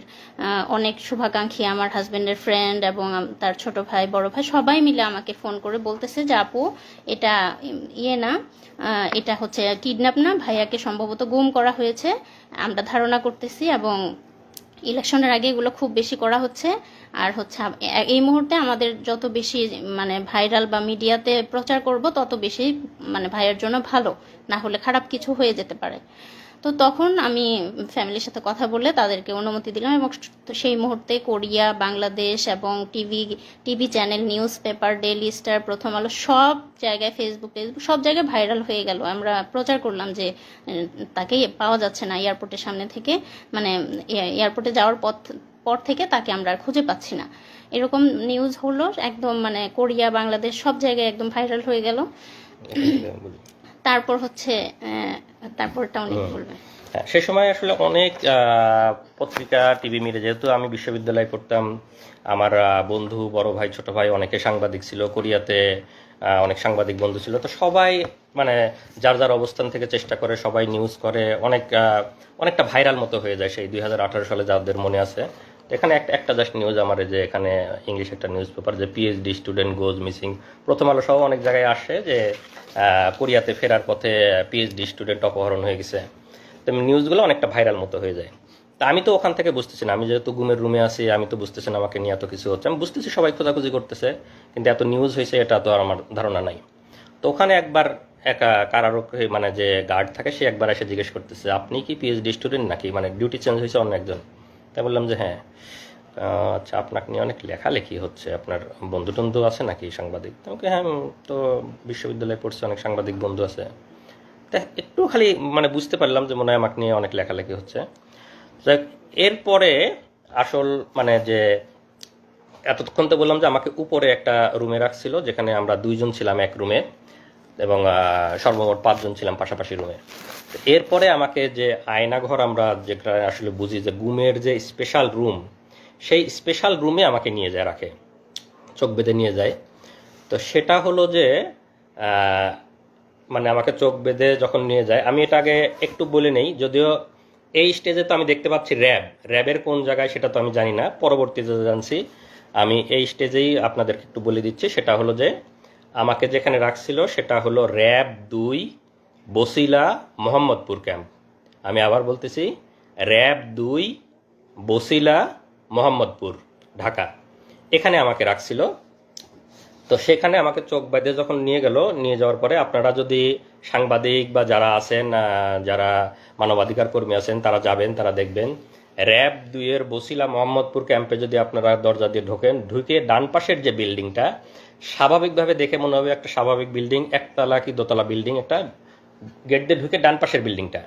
অনেক শুভাকাঙ্ক্ষী, আমার হাজবেন্ডের ফ্রেন্ড এবং তার ছোট ভাই বড় ভাই সবাই মিলে আমাকে ফোন করে বলতেছে যে আপু এটা ইয়ে না, এটা হচ্ছে কিডন্যাপ না, ভাইয়াকে সম্ভবত গুম করা হয়েছে, আমরা ধারণা করতেছি, এবং ইলেকশনের আগে এগুলো খুব বেশি করা হচ্ছে। আর হচ্ছে এই মুহূর্তে আমাদের যত বেশি মানে ভাইরাল বা মিডিয়াতে প্রচার করব তত বেশি মানে ভাইয়ের জন্য ভালো, না হলে খারাপ কিছু হয়ে যেতে পারে। তো তখন আমি ফ্যামিলির সাথে কথা বলে তাদেরকে অনুমতি দিলাম, এবং সেই মুহূর্তে কোরিয়া, বাংলাদেশ এবং TV channel, news paper, daily star, প্রথম আলো সব জায়গায়, ফেসবুক সব জায়গায় ভাইরাল হয়ে গেল। আমরা প্রচার করলাম যে তাকে পাওয়া যাচ্ছে না এয়ারপোর্টের সামনে থেকে, মানে এয়ারপোর্টে যাওয়ার পর থেকে তাকে আমরা আর খুঁজে পাচ্ছি না, এরকম নিউজ হলো একদম, মানে কোরিয়া, বাংলাদেশ সব জায়গায় একদম ভাইরাল হয়ে গেল। তারপর হচ্ছে তারপরটা উনি বলবেন। হ্যাঁ, সে সময় আসলে অনেক পত্রিকা, টিভি মিডিয়া, যেহেতু আমি বিশ্ববিদ্যালয়ে পড়তাম, আমার বন্ধু, বড় ভাই, ছোট ভাই অনেকে সাংবাদিক ছিল, কোরিয়াতে অনেক সাংবাদিক বন্ধু ছিল, তো সবাই মানে যার যার অবস্থান থেকে চেষ্টা করে, সবাই নিউজ করে, অনেকটা ভাইরাল মতো হয়ে যায় সেই 2018 সালে, যাদের মনে আছে। তো এখানে একটা জাস্ট নিউজ আমার, যে এখানে ইংলিশ একটা নিউজ পেপার, যে পিএইচডি স্টুডেন্ট গোজ মিসিং, প্রথম আলো সহ অনেক জায়গায় আসে যে কোরিয়াতে ফেরার পথে পিএইচডি স্টুডেন্ট অপহরণ হয়ে গেছে। তো নিউজগুলো অনেকটা ভাইরাল মতো হয়ে যায়। তা আমি তো ওখান থেকে বুঝতেছি না, আমি যেহেতু গুমের রুমে আছি, আমি তো বুঝতেছি না আমাকে নিয়ে এত কিছু হচ্ছে। আমি বুঝতেছি সবাই খোঁজাখুঁজি করতেছে, কিন্তু এত নিউজ হয়েছে এটা তো আর আমার ধারণা নাই। তো ওখানে একবার একা কারারক্ষী, মানে যে গার্ড থাকে, সে একবার এসে জিজ্ঞেস করতেছে, আপনি কি পিএইচডি স্টুডেন্ট নাকি, মানে ডিউটি চেঞ্জ হয়েছে অন্য একজন। তাই বললাম যে হ্যাঁ। আচ্ছা, আপনাকে নিয়ে অনেক লেখালেখি হচ্ছে, আপনার বন্ধু টন্ধু আছে নাকি সাংবাদিক? তোমাকে হ্যাঁ, তো বিশ্ববিদ্যালয়ে পড়ছে, অনেক সাংবাদিক বন্ধু আছে। তা একটু খালি মানে বুঝতে পারলাম যে মনে হয় আমাকে নিয়ে অনেক লেখালেখি হচ্ছে। এরপরে আসল মানে যে এতক্ষণ তো বললাম যে আমাকে উপরে একটা রুমে রাখছিল, যেখানে আমরা 2 জন ছিলাম এক রুমে, এবং সর্বমোট 5 জন ছিলাম পাশাপাশি রুমে। এরপরে আমাকে যে আয়নাঘর আমরা যেটা আসলে বুঝি যে গুমের যে স্পেশাল রুম, সেই স্পেশাল রুমে আমাকে নিয়ে যায়, রাখে, চোখ বেঁধে নিয়ে যায়। তো সেটা হলো যে মানে আমাকে চোখ বেঁধে যখন নিয়ে যায়, আমি এটা আগে একটু বলে নেই, যদিও এই স্টেজে তো আমি দেখতে পাচ্ছি র্যাবের কোন জায়গায় সেটা তো আমি জানি না, পরবর্তীতে জানছি। আমি এই স্টেজেই আপনাদেরকে একটু বলে দিচ্ছি, সেটা হলো যে আমাকে যেখানে রাখছিল সেটা হলো র্যাব 2 বসিলা মোহাম্মদপুর ক্যাম্প। আমি আবার বলতেছি, র্যাব 2 বসিলা মোহাম্মদপুর, ঢাকা, এখানে আমাকে রাখছিল। তো সেখানে আমাকে চোখ বেঁধে যখন নিয়ে যাওয়ার পরে, আপনারা যদি সাংবাদিক বা যারা আছেন, যারা মানবাধিকার কর্মী আছেন, তারা যাবেন, তারা দেখবেন, র্যাব 2 এর বসিলা মোহাম্মদপুর ক্যাম্পে যদি আপনারা দরজা দিয়ে ঢুকে ডান পাশের যে বিল্ডিংটা, স্বাভাবিকভাবে দেখে মনে হবে একটা স্বাভাবিক বিল্ডিং, একতলা কি দোতলা বিল্ডিং, একটা গেট দিয়ে ঢুকে ডান পাশের বিল্ডিংটা।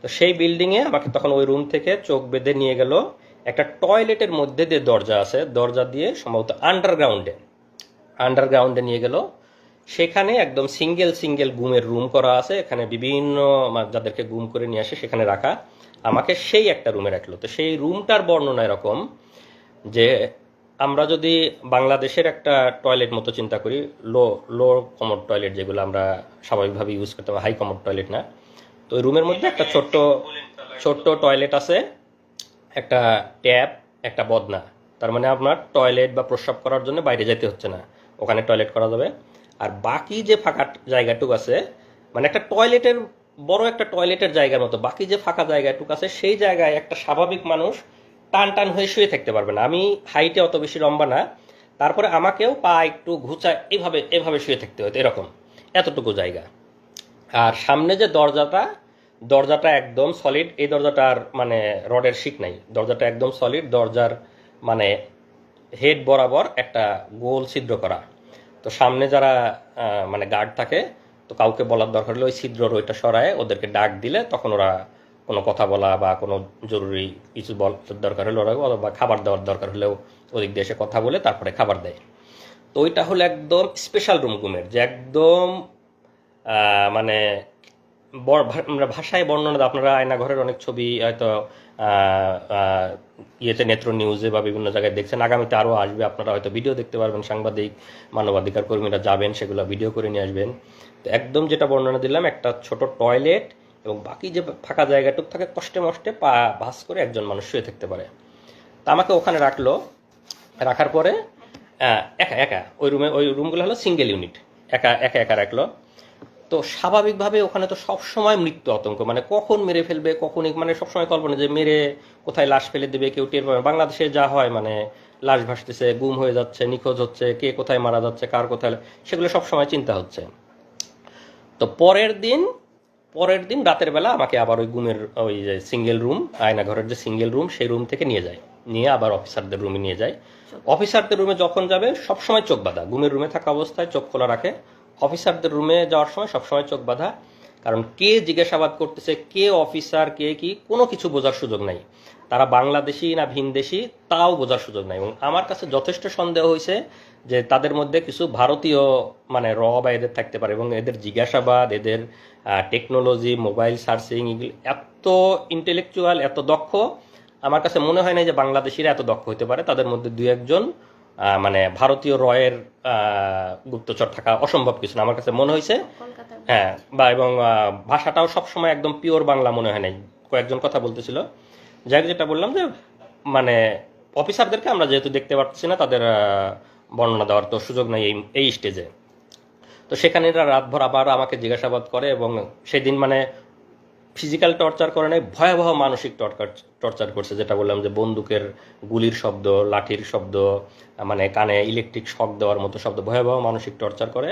তো সেই বিল্ডিংয়ে আমাকে তখন ওই রুম থেকে চোখ বেঁধে নিয়ে গেল একটা টয়লেটের মধ্যে দিয়ে, দরজা আছে, দরজা দিয়ে সম্ভবত আন্ডারগ্রাউন্ডে নিয়ে গেল। সেখানে একদম সিঙ্গেল গুমের রুম করা আছে, এখানে বিভিন্ন যাদেরকে গুম করে নিয়ে আসে সেখানে রাখা, আমাকে সেই একটা রুমে রাখলো। তো সেই রুমটার বর্ণনা এরকম যে, আমরা যদি বাংলাদেশের একটা টয়লেট মতো চিন্তা করি, লো কমোড টয়লেট, যেগুলো আমরা স্বাভাবিকভাবে ইউজ করতে পারি, হাই কমোড টয়লেট না। তো ওই রুমের মধ্যে একটা ছোট্ট টয়লেট আছে, একটা ট্যাপ, একটা বদনা। তার মানে আপনার টয়লেট বা প্রস্রাব করার জন্য বাইরে যেতে হচ্ছে না, ওখানে টয়লেট করা যাবে। আর বাকি যে ফাঁকা জায়গাটুকু আছে, মানে একটা টয়লেটের, বড় একটা টয়লেটের জায়গার মতো বাকি যে ফাঁকা জায়গাটুকু আছে, সেই জায়গায় একটা স্বাভাবিক মানুষ টান হয়ে শুয়ে থাকতে পারবে না। আমি হাইটে অত বেশি লম্বা না, তারপরে আমাকেও পা একটু ঘুচায় এভাবে শুয়ে থাকতে হতো, এরকম এতটুকু জায়গা। আর সামনে যে দরজাটা একদম সলিড, এই দরজাটার মানে রডের শিক নাই, দরজাটা একদম সলিড, দরজার মানে হেড বরাবর একটা গোল ছিদ্র করা। তো সামনে যারা মানে গার্ড থাকে, তো কাউকে বলার দরকার হলে ওই ছিদ্রর ওইটা সরায় ওদেরকে ডাক দিলে তখন ওরা কোনো কথা বলা বা কোনো জরুরি কিছু দরকার হলে ওরা, বা খাবার দেওয়ার দরকার হলেও ওদিক দিয়ে এসে কথা বলে তারপরে খাবার দেয়। তো ওইটা হলো একদম স্পেশাল রুম গুমের, যে একদম মানে আমরা ভাষায় বর্ণনা দেওয়া, আপনারা আয়নাঘরের অনেক ছবি হয়তো আহ, আহ, ইয়েতে নেত্র নিউজে বা বিভিন্ন জায়গায় দেখছেন, আগামীতে আরও আসবে, আপনারা হয়তো ভিডিও দেখতে পারবেন, সাংবাদিক মানবাধিকার কর্মীরা যাবেন, সেগুলো ভিডিও করে নিয়ে আসবেন। তো একদম যেটা বর্ণনা দিলাম, একটা ছোট টয়লেট এবং বাকি যে ফাঁকা জায়গাটুক থাকে, কষ্টে মষ্টে পা ভাঁজ করে একজন মানুষ শুয়ে থাকতে পারে। তা আমাকে ওখানে রাখলো, রাখার পরে একা একা ওই রুমগুলো হলো সিঙ্গেল ইউনিট, একা একা একা রাখলো। তো স্বাভাবিকভাবে ওখানে তো সবসময় মৃত্যু আতঙ্ক, মানে কখন মেরে ফেলবে, কখনই মানে সবসময় কল্পনা যে মেরে কোথায় লাশ ফেলে দেবে, কেউ টের পাবে। বাংলাদেশে যা হয়, মানে লাশ ভাসতেছে, গুম হয়ে যাচ্ছে, নিখোঁজ হচ্ছে, কে কোথায় মারা যাচ্ছে, কার কোথায়, সেগুলো সবসময় চিন্তা হচ্ছে। তো পরের দিন রাতের বেলা আমাকে আবার ওই গুমের ওই যে সিঙ্গেল রুম, আয়নাঘরের যে সিঙ্গেল রুম, সেই রুম থেকে নিয়ে যায়, নিয়ে আবার অফিসারদের রুমে নিয়ে যায়। অফিসারদের রুমে যখন যাবে সবসময় চোখ বাঁধা, গুমের রুমে থাকা অবস্থায় চোখ খোলা রাখে। অফিসারদের রুমে যাওয়ার সময় সবসময় চোখ বাঁধা, কারণ কে জিজ্ঞাসাবাদ করতেছে, কে অফিসার, কে কি, কোনো কিছু বোঝার সুযোগ নাই। তারা বাংলাদেশি না ভিনদেশি তাও বোঝার সুযোগ নাই। এবং আমার কাছে যথেষ্ট সন্দেহ হয়েছে যে তাদের মধ্যে কিছু ভারতীয় মানে বা এদের থাকতে পারে, এবং এদের জিজ্ঞাসাবাদ, এদের টেকনোলজি, মোবাইল সার্চিং, এগুলো এত ইন্টেলেকচুয়াল, এত দক্ষ, আমার কাছে মনে হয় না যে বাংলাদেশিরা এত দক্ষ হতে পারে। তাদের মধ্যে দুই একজন মানে ভারতীয় রয়ের গুপ্তচর থাকা অসম্ভব কিছু না, আমার কাছে মনে হয়েছে। কলকাতার হ্যাঁ, বা এবং ভাষাটাও সবসময় একদম পিওর বাংলা মনে হয় নাই, কয়েকজন কথা বলতেছিল। যাই হোক, যেটা বললাম যে মানে অফিসারদেরকে আমরা যেহেতু দেখতে পাচ্ছি না, তাদের বর্ণনা দেওয়ার তো সুযোগ নেই এই স্টেজে। তো সেখানে এরা রাতভর আবার আমাকে জিজ্ঞাসাবাদ করে, এবং সেদিন মানে ফিজিক্যাল টর্চার করে নাই, ভয়াবহ মানসিক টর্চার করছে। যেটা বললাম যে বন্দুকের গুলির শব্দ, লাঠির শব্দ, মানে কানে ইলেকট্রিক শক দেওয়ার মতো শব্দ, ভয়াবহ মানসিক টর্চার করে।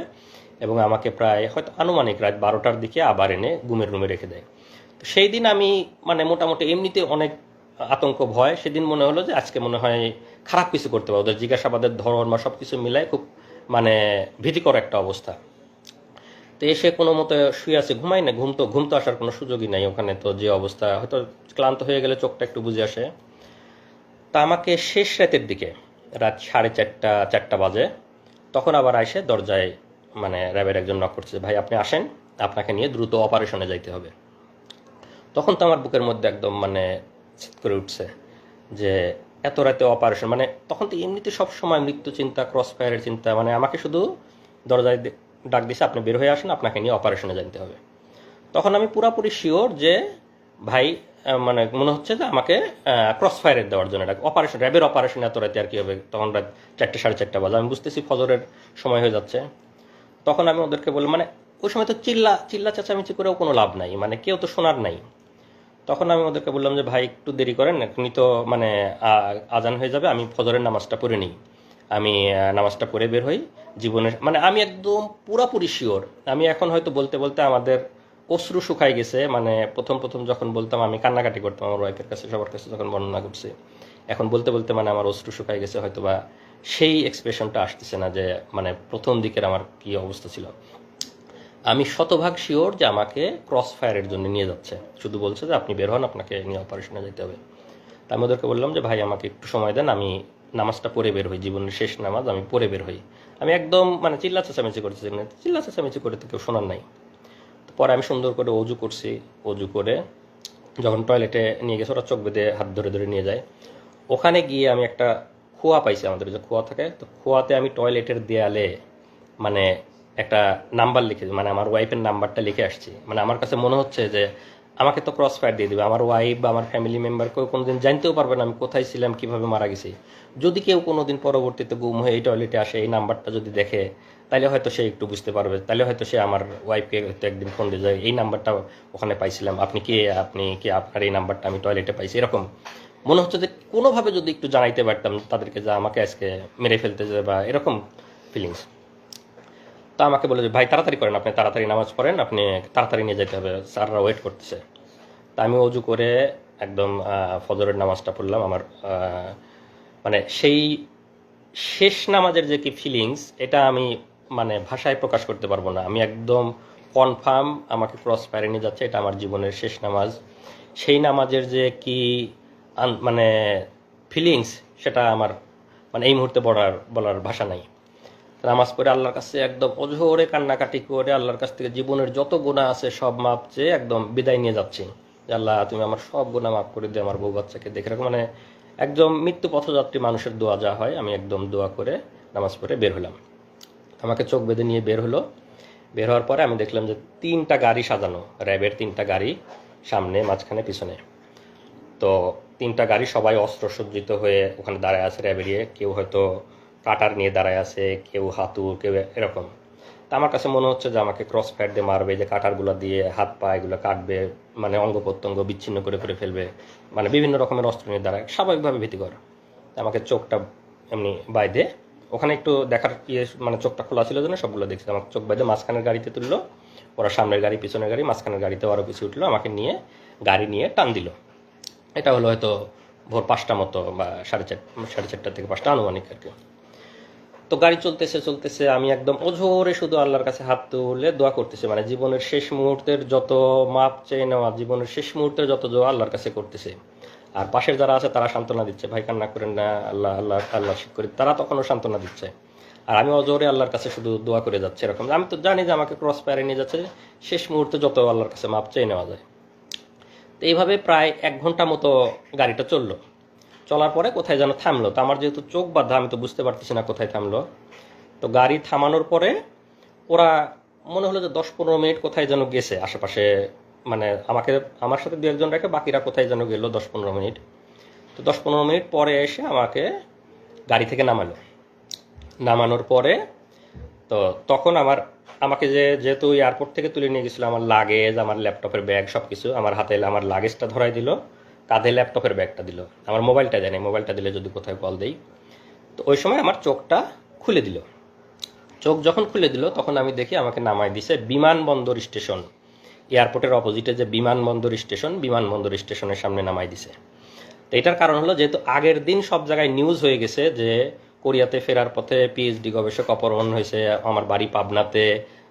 এবং আমাকে প্রায় হয়তো আনুমানিক রাত 12টার দিকে আবার এনে গুমের রুমে রেখে দেয়। তো সেই দিন আমি মানে মোটামুটি এমনিতে অনেক আতঙ্ক ভয়, সেদিন মনে হলো যে আজকে মনে হয় খারাপ কিছু করতে পারবো। ওদের জিজ্ঞাসাবাদের ধরন বা সব কিছু মিলায় খুব মানে ভীতিকর একটা অবস্থা। তো এসে কোনো মতো শুয়ে আছে, ঘুমাই না, ঘুম তো আসার কোনো সুযোগই নাই ওখানে। তো যে অবস্থা, হয়তো ক্লান্ত হয়ে গেলে চোখটা একটু বুঝে আসে। তা আমাকে শেষ রাতের দিকে, রাত 4:30 বাজে, তখন আবার আইসে দরজায় মানে র্যাবের একজন নক করছে, ভাই আপনি আসেন, আপনাকে নিয়ে দ্রুত অপারেশনে যাইতে হবে। তখন তো আমার বুকের মধ্যে একদম মানে চিৎ করে উঠছে যে এত রাতে অপারেশন, মানে তখন তো এমনিতে সব সময় মৃত্যু চিন্তা, ক্রস ফায়ারের চিন্তা, মানে আমাকে শুধু দরজায় ডাক দিছে, আপনি বের হয়ে আসেন, আপনাকে নিয়ে অপারেশনে জানতে হবে। তখন আমি পুরাপুরি শিওর যে ভাই মানে মনে হচ্ছে যে আমাকে ক্রস ফায়ারের দেওয়ার জন্য ডাক, অপারেশন, র্যাবের অপারেশন এত রাতে আর কি হবে। তখন রাত 4টে 4:30 বাজে, আমি বুঝতেছি ফজরের সময় হয়ে যাচ্ছে। তখন আমি ওদেরকে বললাম, মানে ওই সময় তো চিল্লা চেঁচামেচি করেও কোনো লাভ নাই, মানে কেউ তো শোনার নাই। তখন আমি ওদেরকে বললাম যে ভাই একটু দেরি করেন, এখনই তো মানে আজান হয়ে যাবে, আমি ফজরের নামাজটা পড়ে নিই, আমি নামাজটা পড়ে বের হই। জীবনের মানে আমি একদম পুরাপুরি শিওর। আমি এখন হয়তো বলতে বলতে আমাদের অশ্রু শুকাই গেছে, মানে প্রথম প্রথম যখন বলতাম আমি কান্নাকাটি করতাম আমার ওয়াইফের কাছে, সবার কাছে যখন বর্ণনা করছি, এখন বলতে বলতে মানে আমার অশ্রু শুকাই গেছে, হয়তো বা সেই এক্সপ্রেশনটা আসতেছে না যে মানে প্রথম দিকের আমার কি অবস্থা ছিল। আমি শতভাগ শিওর যে আমাকে ক্রস ফায়ারের জন্য নিয়ে যাচ্ছে, শুধু বলছে যে আপনি বের হন, আপনাকে নিয়ে অপারেশনে যেতে হবে। তা আমি ওদেরকে বললাম যে ভাই আমাকে একটু সময় দেন, আমি নামাজটা পড়ে বের হই, জীবনের শেষ নামাজ আমি পড়ে বের হই। আমি একদম মানে চিল্লা চেঁচামেচি করতেছি না, চিল্লা চেঁচামেচি করে তো কেউ শোনার নাই। তো পরে আমি সুন্দর করে অজু করছি, অজু করে যখন টয়লেটে নিয়ে গেছে, ওরা চোখ বেঁধে হাত ধরে ধরে নিয়ে যায়। ওখানে গিয়ে আমি একটা খোয়া পাইছি, আমাদের যে খোয়া থাকে, তো খোয়াতে আমি টয়লেটের দেয়ালে মানে একটা নাম্বার লিখে, মানে আমার ওয়াইফের নাম্বারটা লিখে আসছি। মানে আমার কাছে মনে হচ্ছে যে আমাকে তো ক্রস ফায়ার দিয়ে দেবে, আমার ওয়াইফ বা আমার ফ্যামিলি মেম্বার কেউ কোনোদিন জানতেও পারবে না আমি কোথায় ছিলাম, কিভাবে মারা গেছি। যদি কেউ কোনোদিন পরবর্তীতে গুম হয়ে এই টয়লেটে আসে, এই নাম্বারটা যদি দেখে, তাহলে হয়তো সে একটু বুঝতে পারবে, তাহলে হয়তো সে আমার ওয়াইফকে হয়তো একদিন ফোন দিয়ে যায়, এই নাম্বারটা ওখানে পাইছিলাম, আপনি কি আপনার এই নাম্বারটা আমি টয়লেটে পাইছি। এরকম মনে হচ্ছে যে কোনোভাবে যদি একটু জানাইতে পারতাম তাদেরকে যে আমাকে আজকে মেরে ফেলতে যাবে বা এরকম ফিলিংস। তা আমাকে বলে যে ভাই তাড়াতাড়ি করেন, আপনি তাড়াতাড়ি নামাজ পড়েন, আপনি তাড়াতাড়ি নিয়ে যেতে হবে, স্যাররা ওয়েট করতেছে। তা আমি অজু করে একদম ফজরের নামাজটা পড়লাম। আমার মানে সেই শেষ নামাজের যে কি ফিলিংস, এটা আমি মানে ভাষায় প্রকাশ করতে পারবো না। আমি একদম কনফার্ম আমাকে ক্রস ফায়ারে নিয়ে যাচ্ছে, এটা আমার জীবনের শেষ নামাজ। সেই নামাজের যে কি মানে ফিলিংস, সেটা আমার মানে এই মুহূর্তে বলার ভাষা নাই। নামাজ পড়ে আল্লাহর কাছে একদম অঝোরে কান্নাকাটি করে আল্লাহর কাছ থেকে জীবনের যত গুনাহ আছে সব মাপ চেয়ে একদম বিদায় নিয়ে যাচ্ছি, যে আল্লাহ তুমি আমার সব গুনাহ মাফ করে দিয়ে আমার বউ বাচ্চাকে দেখে রাখো। মানে একদম মৃত্যু পথযাত্রী মানুষের দোয়া যা হয়, আমি একদম দোয়া করে নামাজ পড়ে বের হলাম। আমাকে চোখ বেঁধে নিয়ে বের হলো। বের হওয়ার পরে আমি দেখলাম যে 3টা গাড়ি সাজানো, র্যাবের 3টা গাড়ি, সামনে মাঝখানে পিছনে। তো 3টা গাড়ি সবাই অস্ত্র সজ্জিত হয়ে ওখানে দাঁড়ায় আছে র্যাবেরিয়ে, কেউ হয়তো কাটার নিয়ে দাঁড়ায় আছে, কেউ হাতুড়, কেউ এরকম। তা আমার কাছে মনে হচ্ছে যে আমাকে ক্রস ফায়ার দিয়ে মারবে, যে কাটারগুলো দিয়ে হাত পা এগুলো কাটবে, মানে অঙ্গ প্রত্যঙ্গ বিচ্ছিন্ন করে ফেলবে, মানে বিভিন্ন রকমের অস্ত্র নিয়ে দাঁড়ায়, স্বাভাবিকভাবে ভীতিকর। আমাকে চোখটা এমনি বাইদে, ওখানে একটু দেখার মানে চোখটা খোলা ছিল জন্য সবগুলো দেখছি। আমাকে চোখ বাইদে মাঝখানের গাড়িতে তুললো, ওরা সামনের গাড়ি পিছনের গাড়ি, মাঝখানের গাড়িতে আরও পিছিয়ে উঠলো, আমাকে নিয়ে গাড়ি নিয়ে টান দিল। এটা হলো হয়তো ভোর 5টা মতো বা 4:30 থেকে 5টা আনুমানিক আর কি। তো গাড়ি চলতেছে আমি একদম অঝোরে শুধু আল্লাহর কাছে হাত তুলে দোয়া করতেছি, মানে জীবনের শেষ মুহূর্তের যত মাপ চেয়ে নেওয়া, জীবনের শেষ মুহূর্তের যত দোয়া আল্লাহর কাছে করতেছে। আর পাশের যারা আছে তারা সান্ত্বনা দিচ্ছে, ভাই কান্না করেন না, আল্লাহ আল্লাহ আল্লাহ শিখ করি, তারা তখনও সান্ত্বনা দিচ্ছে। আর আমি অজোরে আল্লাহর কাছে শুধু দোয়া করে যাচ্ছে এরকম। আমি তো জানি যে আমাকে ক্রস ফায়ারে নিয়ে যাচ্ছে, শেষ মুহূর্তে যত আল্লাহর কাছে মাপ চেয়ে নেওয়া যায়। তো এইভাবে প্রায় 1 ঘন্টা মতো গাড়িটা চললো। চলার পরে কোথায় যেন থামলো। তো আমার যেহেতু চোখ বাঁধা, আমি তো বুঝতে পারতেছি না কোথায় থামলো। তো গাড়ি থামানোর পরে ওরা মনে হলো যে 10-15 মিনিট কোথায় যেন গেছে আশেপাশে, মানে আমার সাথে 2-1জন রেখে বাকিরা কোথায় যেন গেল 10-15 মিনিট। তো 10-15 মিনিট পরে এসে আমাকে গাড়ি থেকে নামানোর পরে তো তখন আমাকে যেহেতু এয়ারপোর্ট থেকে তুলে নিয়ে গেছিলো, আমার লাগেজ, আমার ল্যাপটপের ব্যাগ সব কিছু আমার হাতে, আমার লাগেজটা ধরাই দিল, কাঁধে ল্যাপটপের ব্যাগটা দিল, আমার মোবাইলটা দেয় নাই, মোবাইলটা দিলে যদি কোথায় কল দেই। তো ওই সময় আমার চোখটা খুলে দিল। চোখ যখন খুলে দিল তখন আমি দেখি আমাকে নামাই দিছে বিমানবন্দর স্টেশন, এয়ারপোর্টের অপোজিটে যে বিমানবন্দর স্টেশনের সামনে নামাই দিছে। তো এটার কারণ হলো যেহেতু আগের দিন সব জায়গায় নিউজ হয়ে গেছে যে কোরিয়াতে ফেরার পথে পিএইচডি গবেষক অপহরণ হয়েছে, আমার বাড়ি পাবনাতে,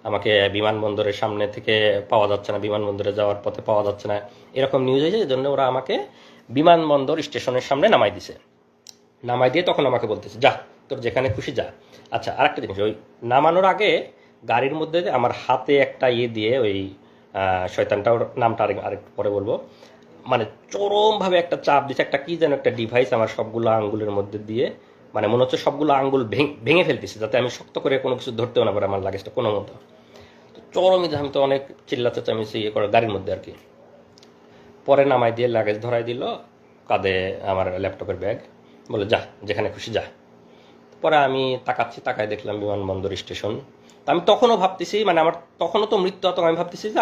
আমাকে বিমানবন্দরের সামনে থেকে পাওয়া যাচ্ছে না, বিমানবন্দরে যাওয়ার পথে পাওয়া যাচ্ছে না, এরকম নিউজ হয়েছে। এই জন্য ওরা আমাকে বিমানবন্দর স্টেশনের সামনে নামাই দিছে। নামাই দিয়ে তখন আমাকে বলতেছে যা তোর যেখানে খুশি যা। আচ্ছা, আরেকটা জিনিস, ওই নামানোর আগে গাড়ির মধ্যে আমার হাতে একটা দিয়ে, ওই শয়তানটা, ওর নামটা আরেকটু পরে বলবো, মানে চরমভাবে একটা চাপ দিচ্ছে, একটা কি যেন একটা ডিভাইস আমার সবগুলো আঙ্গুলের মধ্যে দিয়ে, মানে মনে হচ্ছে সবগুলো আঙ্গুল ভেঙে ফেলতেছে যাতে আমি শক্ত করে কোনো কিছু ধরতেও না পারে আমার লাগেজটা কোনো মতো। তো চরমই, আমি তো অনেক চিল্লাতে আমি করে গাড়ির মধ্যে আর কি। পরে নামাই দিয়ে লাগেজ ধরাই দিল, কাঁধে আমার ল্যাপটপের ব্যাগ, বলে যা যেখানে খুশি যা। পরে আমি তাকায় দেখলাম বিমানবন্দর স্টেশন। তা আমি তখনও ভাবতেছি, মানে আমার তখনও তো মৃত্যু আতঙ্ক, আমি ভাবতেছি যে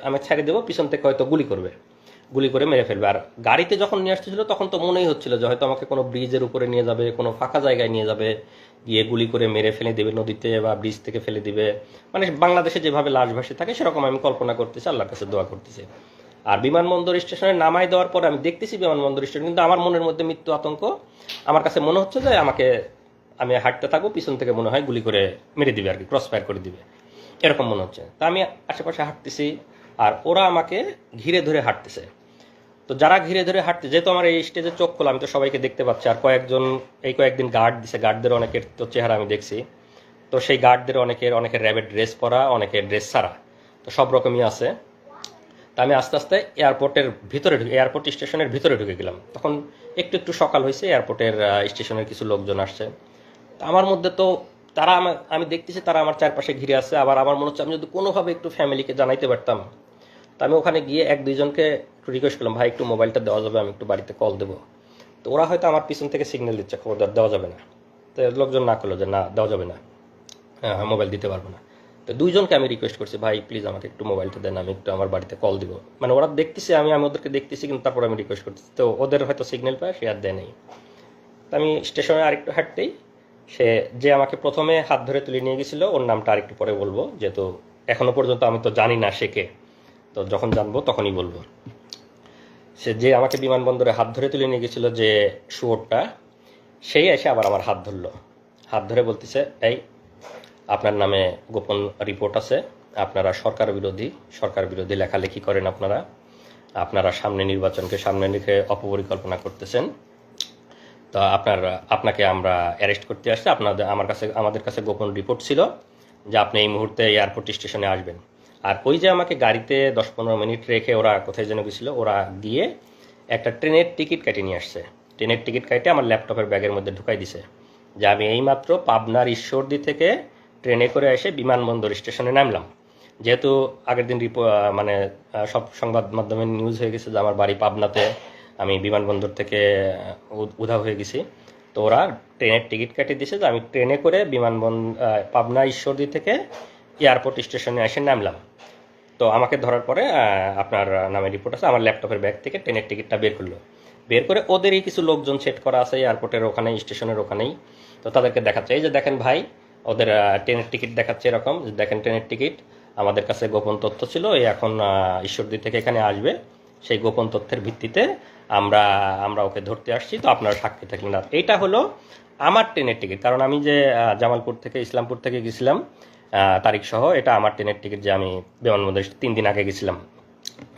আমি ছেড়ে দেবো, পিছন থেকে হয়তো গুলি করে মেরে ফেলবে। আর গাড়িতে যখন নিয়ে আসতেছিল তখন তো মনেই হচ্ছিল যে হয়তো আমাকে কোনো ব্রিজের উপরে নিয়ে যাবে, কোনো ফাঁকা জায়গায় নিয়ে যাবে, গিয়ে গুলি করে মেরে ফেলে দেবে নদীতে বা ব্রিজ থেকে ফেলে দিবে, মানে বাংলাদেশে যেভাবে লাশ ভাসে থাকে সেরকম আমি কল্পনা করতেছি, আল্লাহর কাছে দোয়া করতেছি। আর বিমানবন্দর স্টেশনে নামাই দেওয়ার পরে আমি দেখতেছি বিমানবন্দর স্টেশন, কিন্তু আমার মনের মধ্যে মৃত্যু আতঙ্ক। আমার কাছে মনে হচ্ছে যে আমি হাঁটতে থাকবো, পিছন থেকে মনে হয় গুলি করে মেরে দিবে আর কি, ক্রস ফায়ার করে দিবে, এরকম মনে হচ্ছে। তা আমি আশেপাশে হাঁটতেছি আর ওরা আমাকে ঘিরে ধরে হাঁটতেছে। তো যারা ঘিরে ধরে হাঁটতে, যেহেতু আমার এই স্টেজে চোখ খোলা, আমি তো সবাইকে দেখতে পাচ্ছি। আর কয়েকদিন গার্ড দিছে, গার্ডদের অনেকের তো চেহারা আমি দেখছি। তো সেই গার্ডদের অনেকের র্যাবের ড্রেস পরা, অনেকের ড্রেস ছাড়া, তো সব রকমই আছে। তা আমি আস্তে আস্তে এয়ারপোর্ট স্টেশনের ভিতরে ঢুকে গেলাম। তখন একটু সকাল হয়েছে, এয়ারপোর্টের স্টেশনের কিছু লোকজন আসছে। আমার মধ্যে তো আমি দেখতেছি তারা আমার চারপাশে ঘিরে আছে। আবার আমার মনে হচ্ছে আমি যদি কোনোভাবে একটু ফ্যামিলিকে জানাইতে পারতাম। তো আমি ওখানে গিয়ে 1-2জনকে একটু রিকোয়েস্ট করলাম, ভাই একটু মোবাইলটা দেওয়া যাবে, আমি একটু বাড়িতে কল দেবো। তো ওরা হয়তো আমার পিছন থেকে সিগন্যাল দিচ্ছে, খবরদার দেওয়া যাবে না। তো লোকজন না করলো যে না দেওয়া যাবে না, হ্যাঁ মোবাইল দিতে পারবো না। তো 2জনকে আমি রিকোয়েস্ট করছি, ভাই প্লিজ আমাকে একটু মোবাইলটা দেন, আমি একটু আমার বাড়িতে কল দিব। মানে ওরা দেখতেছি, আমি ওদেরকে দেখতেছি, কিন্তু তারপর আমি রিকোয়েস্ট করতেছি। তো ওদের হয়তো সিগন্যাল পায়, সে আর দেয় নেই। তো আমি স্টেশনে আরেকটু হাঁটতেই যে আমাকে প্রথমে হাত ধরে তুলে নিয়ে গেছিল, ওর নামটা আরেকটু পরে বলবো, যেহেতু এখনো পর্যন্ত আমি তো জানি না সে কে, তো যখন জানবো তখনই বলবো। সে যে আমাকে বিমানবন্দরে হাত ধরে তুলে নিয়ে গেছিল, যে শুয়োরটা, সেই এসে আবার আমার হাত ধরলো। হাত ধরে বলতেছে, এই আপনার নামে গোপন রিপোর্ট আছে, আপনারা সরকার বিরোধী লেখালেখি করেন, আপনারা সামনে নির্বাচনকে সামনে রেখে অপপরিকল্পনা করতেছেন। তো তো আপনাকে আমরা অ্যারেস্ট করতে আসছি। আমাদের কাছে গোপন রিপোর্ট ছিল যে আপনি এই মুহূর্তে এয়ারপোর্ট স্টেশনে আসবেন। আর ওই যে আমাকে গাড়িতে 10-15 মিনিট রেখে ওরা কোথায় যেন গেছিলো, ওরা গিয়ে একটা ট্রেনের টিকিট কেটে নিয়ে আসছে। ট্রেনের টিকিট কেটে আমার ল্যাপটপের ব্যাগের মধ্যে ঢুকাই দিছে যে আমি এইমাত্র পাবনার ঈশ্বরদী থেকে ট্রেনে করে এসে বিমানবন্দর স্টেশনে নামলাম। যেহেতু আগের দিন মানে সব সংবাদ মাধ্যমে নিউজ হয়ে গেছে যে আমার বাড়ি পাবনাতে, আমি বিমানবন্দর থেকে উধাও হয়ে গেছি। তো ওরা ট্রেনের টিকিট কেটে দিয়েছে যে আমি ট্রেনে করে পাবনা ঈশ্বরদী থেকে এয়ারপোর্ট স্টেশনে এসে নামলাম। তো আমাকে ধরার পরে আপনার নামে রিপোর্ট আছে, আমার ল্যাপটপের ব্যাগ থেকে ট্রেনের টিকিটটা বের করলো। বের করে ওদেরই কিছু লোকজন সেট করা আছে এয়ারপোর্টের ওখানে, স্টেশনের ওখানেই। তো তাদেরকে দেখাচ্ছে, এই যে দেখেন ভাই, ওদের ট্রেনের টিকিট দেখাচ্ছে এরকম, যে দেখেন ট্রেনের টিকিট, আমাদের কাছে গোপন তথ্য ছিল, এই এখন ঈশ্বরদী থেকে এখানে আসবে, সেই গোপন তথ্যের ভিত্তিতে আমরা ওকে ধরতে আসছি, তো আপনারা সাক্ষী থাকলেন না। এইটা হলো আমার ট্রেনের টিকিট, কারণ আমি যে জামালপুর থেকে ইসলামপুর থেকে গেছিলাম তারিখ সহ, এটা আমার ট্রেনের টিকিট, যে আমি বিমানবন্দরে 3 দিন আগে গেছিলাম,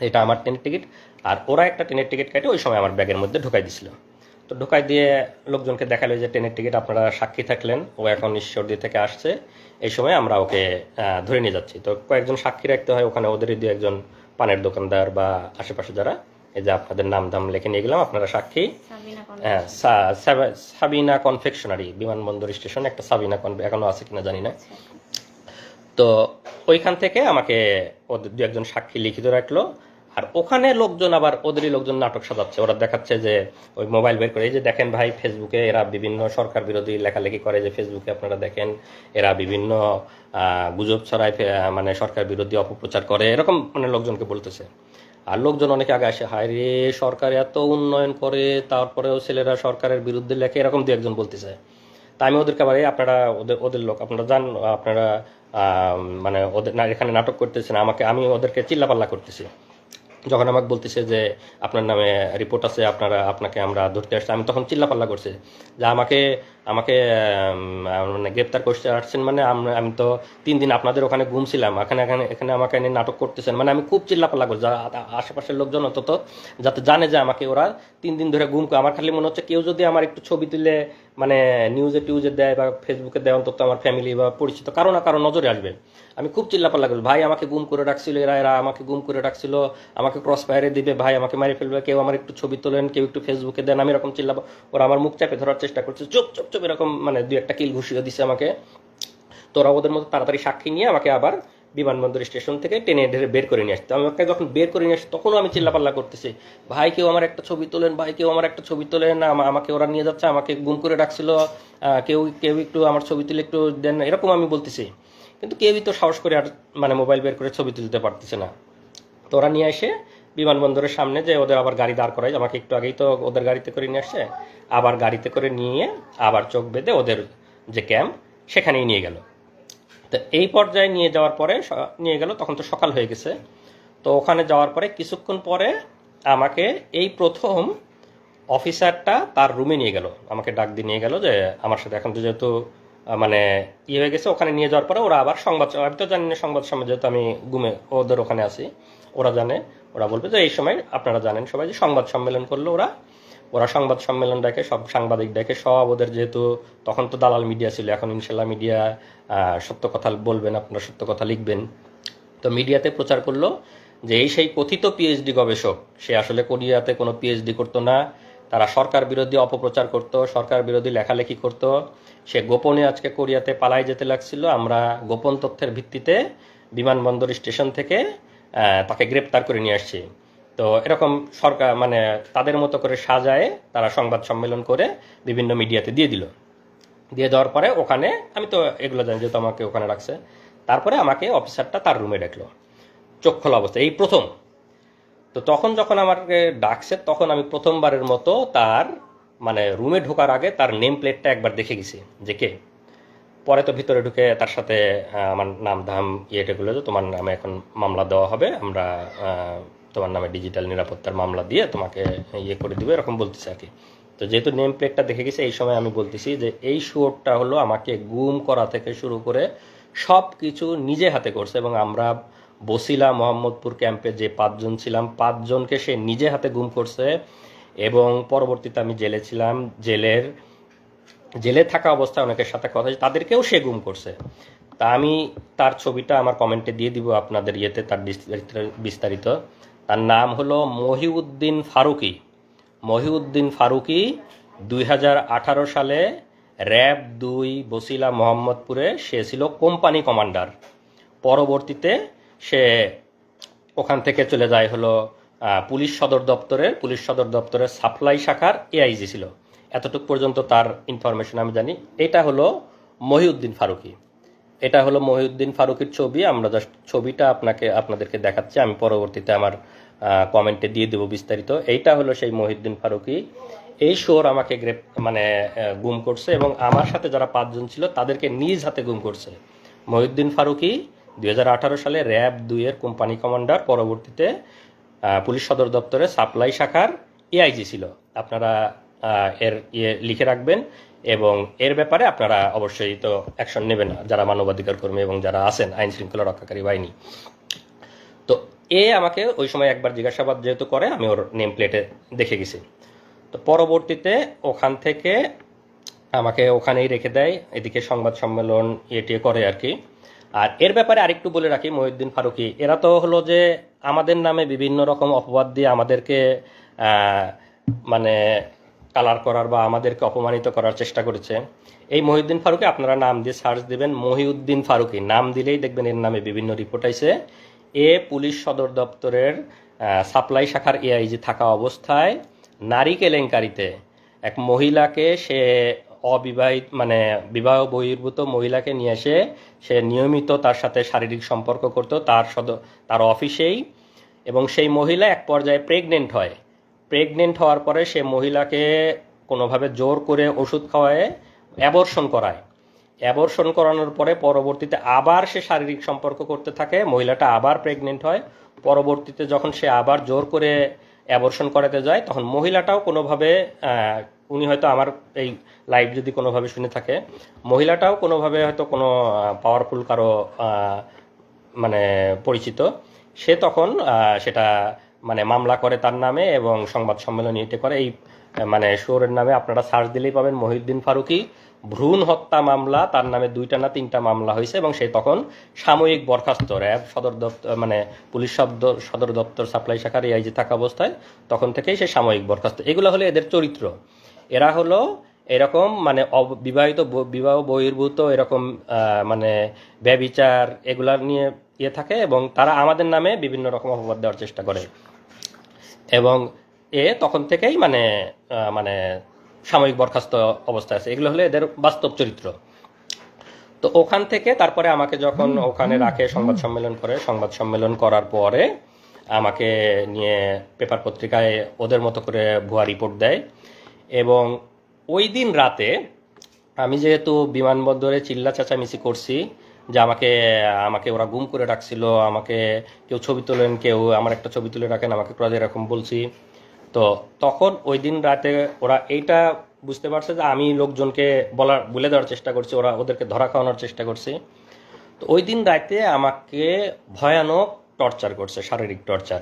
এটা আমার ট্রেনের টিকিট। আর ওরা একটা ট্রেনের টিকিট কেটে ওই সময় আমার ব্যাগের মধ্যে ঢোকাই দিছিল। তো ঢোকাই দিয়ে লোকজনকে দেখালো যে ট্রেনের টিকিট আপনারা সাক্ষী থাকলেন, ও এখন ঈশ্বরদী থেকে আসছে, এই সময় আমরা ওকে ধরে নিয়ে যাচ্ছি। তো কয়েকজন সাক্ষী রাখতে হয় ওখানে, ওদেরই 2-1 পানের দোকানদার বা আশেপাশে যারা, এই যে আপনাদের নাম দাম লিখে নিয়ে গেলাম, আপনারা সাক্ষী। হ্যাঁ, সাবিনা কনফেকশনারি, বিমানবন্দর স্টেশনে একটা সাবিনা এখনো আছে কিনা জানি না। তো ওইখান থেকে আমাকে ওদের 2-1 সাক্ষী লিখিত রাখলো। আর ওখানে লোকজন আবার ওদেরই লোকজন নাটক সাজাচ্ছে, ওরা দেখাচ্ছে যে ওই মোবাইল বের করে, এই যে দেখেন ভাই ফেসবুকে এরা বিভিন্ন সরকার বিরোধী লেখালেখি করে, যে ফেসবুকে আপনারা দেখেন এরা বিভিন্ন গুজব ছড়ায়, মানে সরকার বিরোধী অপপ্রচার করে, এরকম মানে লোকজনকে বলতেছে। আর লোকজন অনেকে আগে আসে, হায় রে সরকার এত উন্নয়ন করে তারপরেও ছেলেরা সরকারের বিরুদ্ধে লেখে, এরকম 2-1 বলতেছে। তা আমি ওদেরকে আবার আপনারা ওদের লোক, আপনারা যান, আপনারা মানে ওদের এখানে নাটক করতেছেন, আমি ওদেরকে চিল্লাপাল্লা করতেছি। যখন আমাকে বলতেছে যে আপনার নামে রিপোর্ট আছে, আপনাকে আমরা ধরতে আসছি, আমি তখন চিল্লাপাল্লা করছি যে আমাকে মানে গ্রেপ্তার করতে আসছেন, মানে আমি তো 3 দিন আপনাদের ওখানে ঘুমছিলাম, এখানে আমাকে এনে নাটক করতেছেন, মানে আমি খুব চিল্লাপাল্লা করছি। আশেপাশের লোকজন অন্তত যাতে জানে যে আমাকে ওরা 3 দিন ধরে ঘুম করে। আমার খালি মনে হচ্ছে কেউ যদি আমার একটু ছবি তুলে মানে নিউজে দেয় বা ফেসবুকে দেয়, অন্তত আমার ফ্যামিলি বা পরিচিত কারো না কারো নজরে আসবে। আমি খুব চিল্লাপাল্লা করি, ভাই আমাকে গুম করে রাখছিল, এরা আমাকে গুম করে রাখছিল, আমাকে ক্রস ফায়ারে দিবে, ভাই আমাকে মারি ফেলবে, কেউ আমার একটু ছবি তোলেন, কেউ একটু ফেসবুকে দেন, আমি এরকম চিল্লাবো। ওরা আমার মুখ চাপে ধরার চেষ্টা করছে, চুপ চুপ চুপ, এরকম মানে 2-1 কিল ঘুষিয়ে দিছে আমাকে। তো ওরা ওদের মতো তাড়াতাড়ি সাক্ষী নিয়ে আমাকে আবার বিমানবন্দর স্টেশন থেকে টেনে ঢেরে বের করে নিয়ে আসতো। আমাকে যখন বের করে নিয়ে আসতো তখনও আমি চিল্লাপাল্লা করতেছি, ভাই কেউ আমার একটা ছবি তোলেন, ভাই কেউ আমার একটা ছবি তোলেন, আমাকে ওরা নিয়ে যাচ্ছে, আমাকে গুম করে রাখছিল, কেউ একটু আমার ছবি তুলে একটু দেন, এরকম আমি বলতেছি। কিন্তু কেউই তো সাহস করে আর মানে মোবাইল বের করে ছবি তুলতে পারতেছে না। তো ওরা নিয়ে এসে বিমানবন্দরের সামনে যে ওদের আবার গাড়ি দাঁড় করায়, আমাকে একটু আগেই তো ওদের গাড়িতে করে নিয়ে আসছে, আবার গাড়িতে করে নিয়ে আবার চোখ বেঁধে ওদের যে ক্যাম্প সেখানেই নিয়ে গেল। তো এই পর্যায়ে নিয়ে গেল, তখন তো সকাল হয়ে গেছে। তো ওখানে যাওয়ার পরে কিছুক্ষণ পরে আমাকে এই প্রথম অফিসারটা তার রুমে নিয়ে গেল, আমাকে ডাক দিয়ে নিয়ে গেল যে আমার সাথে এখন তো যেহেতু মানে হয়ে গেছে, ওখানে নিয়ে যাওয়ার পরে ওরা আবার আমি তো জানি না সংবাদ সম্মেলন, যেহেতু আমি ওদের ওখানে আছি, ওরা জানে, ওরা বলবে যে এই সময় আপনারা জানেন সবাই যে সংবাদ সম্মেলন করলো। ওরা সংবাদ সম্মেলন ডাকে, সব সাংবাদিক ডাকে, সব ওদের, যেহেতু তখন তো দালাল মিডিয়া ছিল, এখন ইনশাল্লাহ মিডিয়া সত্য কথা বলবেন, আপনারা সত্য কথা লিখবেন। তো মিডিয়াতে প্রচার করলো যে সেই কথিত পিএইচডি গবেষক, সে আসলে কোরিয়াতে কোনো পিএইচডি করতো না, তারা সরকার বিরোধী অপপ্রচার করত, সরকার বিরোধী লেখালেখি করত, সে গোপনে আজকে কোরিয়াতে পালাই যেতে লাগছিল। আমরা গোপন তথ্যের ভিত্তিতে বিমানবন্দর স্টেশন থেকে তাকে গ্রেপ্তার করে নিয়ে আসছি। তো এরকম সরকার মানে তাদের মতো করে সাজায় তারা সংবাদ সম্মেলন করে বিভিন্ন মিডিয়াতে দিয়ে দেওয়ার পরে ওখানে আমি তো এগুলো জানি, যেহেতু আমাকে ওখানে রাখছে, তারপরে আমাকে অফিসারটা তার রুমে ডাকলো চোখ খোলা অবস্থা, এই প্রথম। তো তখন যখন আমাকে ডাকছে, তখন আমি প্রথমবারের মতো তার মানে রুমে ঢোকার আগে তার নেম প্লেটটা একবার দেখে গেছি যে কে। পরে তো ভিতরে ঢুকে তার সাথে আমার নাম ধাম ইয়েটাগুলো, যে তোমার নামে এখন মামলা দেওয়া হবে, আমরা তোমার নামে ডিজিটাল নিরাপত্তার মামলা দিয়ে তোমাকে করে দিবে, এরকম বলতেছে আর কি। তো যেহেতু নেম প্লেটটা দেখে গেছে, এই সময় আমি বলতেছি যে এই শুয়োরটা হলো আমাকে গুম করা থেকে শুরু করে সব কিছু নিজে হাতে করছে, এবং আমরা বসিলা মোহাম্মদপুর ক্যাম্পে যে 5 জন ছিলাম, 5 জনকে সে নিজে হাতে গুম করছে, এবং পরবর্তীতে আমি জেলে ছিলাম। জেলে থাকা অবস্থায় অনেকের সাথে কথা হয়েছে, তাদেরকেও সে গুম করছে। তা আমি তার ছবিটা আমার কমেন্টে দিয়ে দিব আপনাদের ইয়েতে, তার বিস্তারিত। তার নাম হলো মহিউদ্দিন ফারুকী। মহিউদ্দিন ফারুকী 2018 সালে র্যাব 2 বসিলা মোহাম্মদপুরে সে ছিল কোম্পানি কমান্ডার। পরবর্তীতে সে ওখান থেকে চলে যায় হলো পুলিশ সদর দপ্তরের সাপ্লাই শাখার এআইজি ছিল। এতটুকু পর্যন্ত তার ইনফরমেশন আমি জানি। এটা হলো মহিউদ্দিন ফারুকী। এটা হলো মহিউদ্দিন ফারুকীর ছবি। আমরা জাস্ট ছবিটা আপনাদেরকে দেখাচ্ছি, আমি পরবর্তীতে আমার কমেন্টে দিয়ে দেবো বিস্তারিত। এইটা হলো সেই মহিউদ্দিন ফারুকী। এই শোর আমাকে গুম করছে এবং আমার সাথে যারা 5 জন ছিল তাদেরকে নিজ হাতে গুম করছে। মহিউদ্দিন ফারুকী 2018 সালে র্যাব 2 এর কোম্পানি কমান্ডার, পরবর্তীতে পুলিশ সদর দপ্তরে সাপ্লাই শাখার এআইজি ছিল। আপনারা এর লিখে রাখবেন এবং এর ব্যাপারে আপনারা অবশ্যই তো অ্যাকশন নেবেন যারা মানবাধিকার কর্মী এবং যারা আছেন আইন শৃঙ্খলা রক্ষাকারী বাহিনী। তো আমাকে ওই সময় একবার জিজ্ঞাসাবাদ যেহেতু করে, আমি ওর নেম প্লেটে দেখে গেছি। তো পরবর্তীতে ওখান থেকে আমাকে ওখানেই রেখে দেয়, এদিকে সংবাদ সম্মেলন টিয়ে করে আর কি। আর এর ব্যাপারে আরেকটু বলে রাখি, মহিউদ্দিন ফারুকী এরা তো হলো যে আমাদের নামে বিভিন্ন রকম অপবাদ দিয়ে আমাদেরকে মানে কালার করার বা আমাদেরকে অপমানিত করার চেষ্টা করেছে। এই মহিউদ্দিন ফারুকী আপনারা নাম দিয়ে সার্চ দেবেন, মহিউদ্দিন ফারুকী নাম দিলেই দেখবেন এর নামে বিভিন্ন রিপোর্ট আইছে। পুলিশ সদর দপ্তরের সাপ্লাই শাখার এআইজি থাকা অবস্থায় নারী কেলেঙ্কারিতে এক মহিলাকে সে অবিবাহিত মানে বিবাহ বহির্ভূত মহিলাকে নিয়ে এসে সে নিয়মিত তার সাথে শারীরিক সম্পর্ক করত তার অফিসেই। এবং সেই মহিলা এক পর্যায়ে প্রেগনেন্ট হওয়ার পরে সে মহিলাকে কোনোভাবে জোর করে ওষুধ খাওয়ায় অ্যাবর্শন করানোর পরে পরবর্তীতে আবার সে শারীরিক সম্পর্ক করতে থাকে। মহিলাটা আবার প্রেগনেন্ট হয়। পরবর্তীতে যখন সে আবার জোর করে অ্যাবর্শন করাতে যায়, তখন মহিলাটাও কোনোভাবে উনি হয়তো আমার এই লাইভ যদি কোনোভাবে শুনে থাকে, মহিলাটাও কোনোভাবে হয়তো কোনো পাওয়ারফুল কারো মানে পরিচিত, সে তখন সেটা মানে মামলা করে তার নামে এবং সংবাদ সম্মেলন এটে করে। এই মানে শোরের নামে আপনারা সার্চ দিলেই পাবেন মহিউদ্দিন ফারুকী। ভ্রূণ হত্যা মামলা তার নামে 2টা না 3টা মামলা হয়েছে এবং সে তখন সাময়িক বরখাস্ত। র্যাব সদর দপ্তর মানে পুলিশ সদর দপ্তর সাপ্লাই শাখার এআইজি থাকা অবস্থায় তখন থেকেই সে সাময়িক বরখাস্ত। এগুলো হলো এদের চরিত্র। এরা হলো এরকম মানে বিবাহ বহির্ভূত এরকম মানে ব্যভিচার এগুলা নিয়ে থাকে এবং তারা আমাদের নামে বিভিন্ন রকম অপবাদ দেওয়ার চেষ্টা করে এবং তখন থেকেই মানে মানে সাময়িক বরখাস্ত অবস্থায় আছে। এগুলো হলো এদের বাস্তব চরিত্র। তো ওখান থেকে তারপরে আমাকে যখন ওখানে রাখে, সংবাদ সম্মেলন করার পরে আমাকে নিয়ে পেপার পত্রিকায় ওদের মতো করে ভুয়া রিপোর্ট দেয়। এবং ওই দিন রাতে আমি যেহেতু বিমানবন্দরে চিল্লা চেঁচামেচি করছি যে আমাকে ওরা গুম করে রাখছিল, আমাকে কেউ ছবি তোলেন, কেউ আমার একটা ছবি তুলে রাখেন, আমাকে এরকম বলছি। তো তখন ওই দিন রাতে ওরা এইটা বুঝতে পারছে যে আমি লোকজনকে বলে দেওয়ার চেষ্টা করছি, ওদেরকে ধরা খাওয়ানোর চেষ্টা করছি। তো ওই দিন রাতে আমাকে ভয়ানক টর্চার করছে, শারীরিক টর্চার,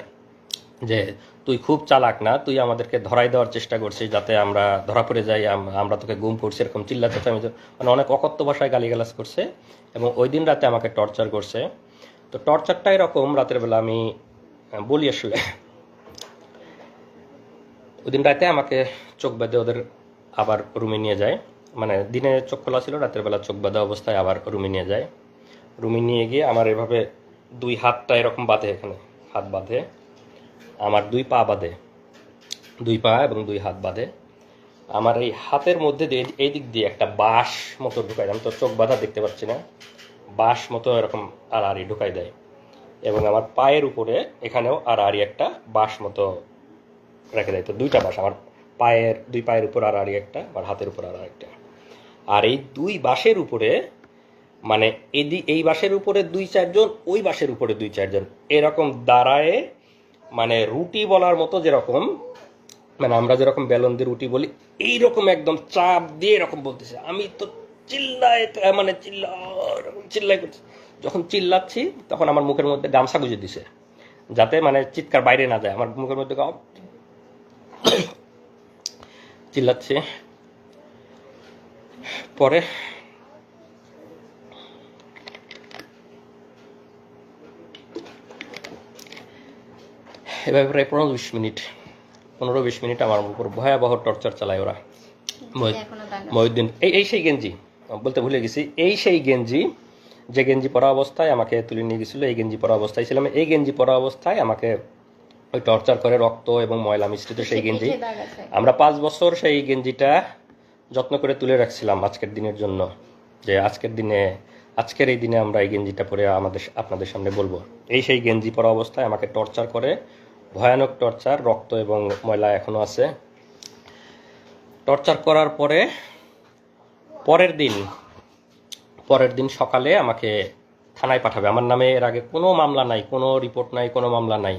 যে তুই খুব চালাক না, তুই আমাদেরকে ধরাই দেওয়ার চেষ্টা করছিস যাতে আমরা ধরা পড়ে যাই, আমরা তোকে গুম করছি, এরকম চিল্লা চেঁচামেচি মানে অনেক অকথ্য ভাষায় গালিগালাজ করছে এবং ওই দিন রাতে আমাকে টর্চার করছে। তো টর্চারটা এরকম, রাতের বেলা আমি বলি আসলে, ওই দিন রাতে আমাকে চোখ বেঁধে ওদের আবার রুমে নিয়ে যায়। মানে দিনে চোখ খোলা ছিল, রাতের বেলা চোখ বাঁধা অবস্থায় আবার রুমে নিয়ে যায়। রুমে নিয়ে গিয়ে আমার এভাবে 2 হাতটা এরকম বাঁধে, এখানে হাত বাঁধে, আমার 2 পা বাঁধে, 2 পা এবং 2 হাত বাঁধে। আমার এই হাতের মধ্যে দিয়ে এই দিক দিয়ে একটা বাঁশ মতো ঢুকাই, আমি তো চোখ বাঁধা দেখতে পাচ্ছি না, বাঁশ মতো এরকম আড়াআড়ি ঢুকাই দেয়। এবং আমার পায়ের উপরে এখানেও আড়াআড়ি একটা বাঁশ মতো রেখে দেয়। তো 2টা বাঁশ, আমার পায়ের 2 পায়ের উপর আড়াআড়ি একটা, আমার হাতের উপর আড়াআড়ি একটা। আর এই 2 বাঁশের উপরে মানে এই বাঁশের উপরে 2-4 জন, ওই বাঁশের উপরে 2-4 জন এরকম দাঁড়ায়, মানে রুটি বলার মতো, যেরকম মানে আমরা যেরকম বেলন দিয়ে রুটি বলি এইরকম একদম চাপ দিয়ে এরকম বলতেছে। আমি তো চিল্লাই করছি। যখন চিল্লাচ্ছি তখন আমার মুখের মধ্যে গামছা গুঁজে দিছে যাতে মানে চিৎকার বাইরে না যায়। আমার মুখের মধ্যে চিল্লাচ্ছে। পরে এভাবে প্রায় 15-20 মিনিট আমার উপর ভয়াবহ টর্চার চালায় ওরা। এখনো দাগ আছে। মহিউদ্দিন এই সেই গেঞ্জি, বলতে ভুলে গেছি, এই সেই গেঞ্জি যে গেঞ্জি পরা অবস্থায় আমাকে তুলে নিয়ে গেছিলো, এই গেঞ্জি পরা অবস্থায় ছিলাম, এই গেঞ্জি পরা অবস্থায় আমাকে ওই টর্চার করে, রক্ত এবং ময়লা মিশ্রিত সেই গেঞ্জি। পিঠে দাগ আছে। আমরা 5 বছর সেই গেঞ্জিটা যত্ন করে তুলে রাখছিলাম আজকের দিনের জন্য, যে আজকের এই দিনে আমরা এই গেঞ্জিটা পরে আপনাদের সামনে বলবো। এই সেই গেঞ্জি পরা অবস্থায় আমাকে টর্চার করে, ভয়ানক টর্চার, রক্ত এবং ময়লা এখনো আছে। টর্চার করার পরে পরের দিন সকালে আমাকে থানায় পাঠাবে। আমার নামে এর আগে কোনো মামলা নাই, কোনো রিপোর্ট নাই, কোনো মামলা নাই।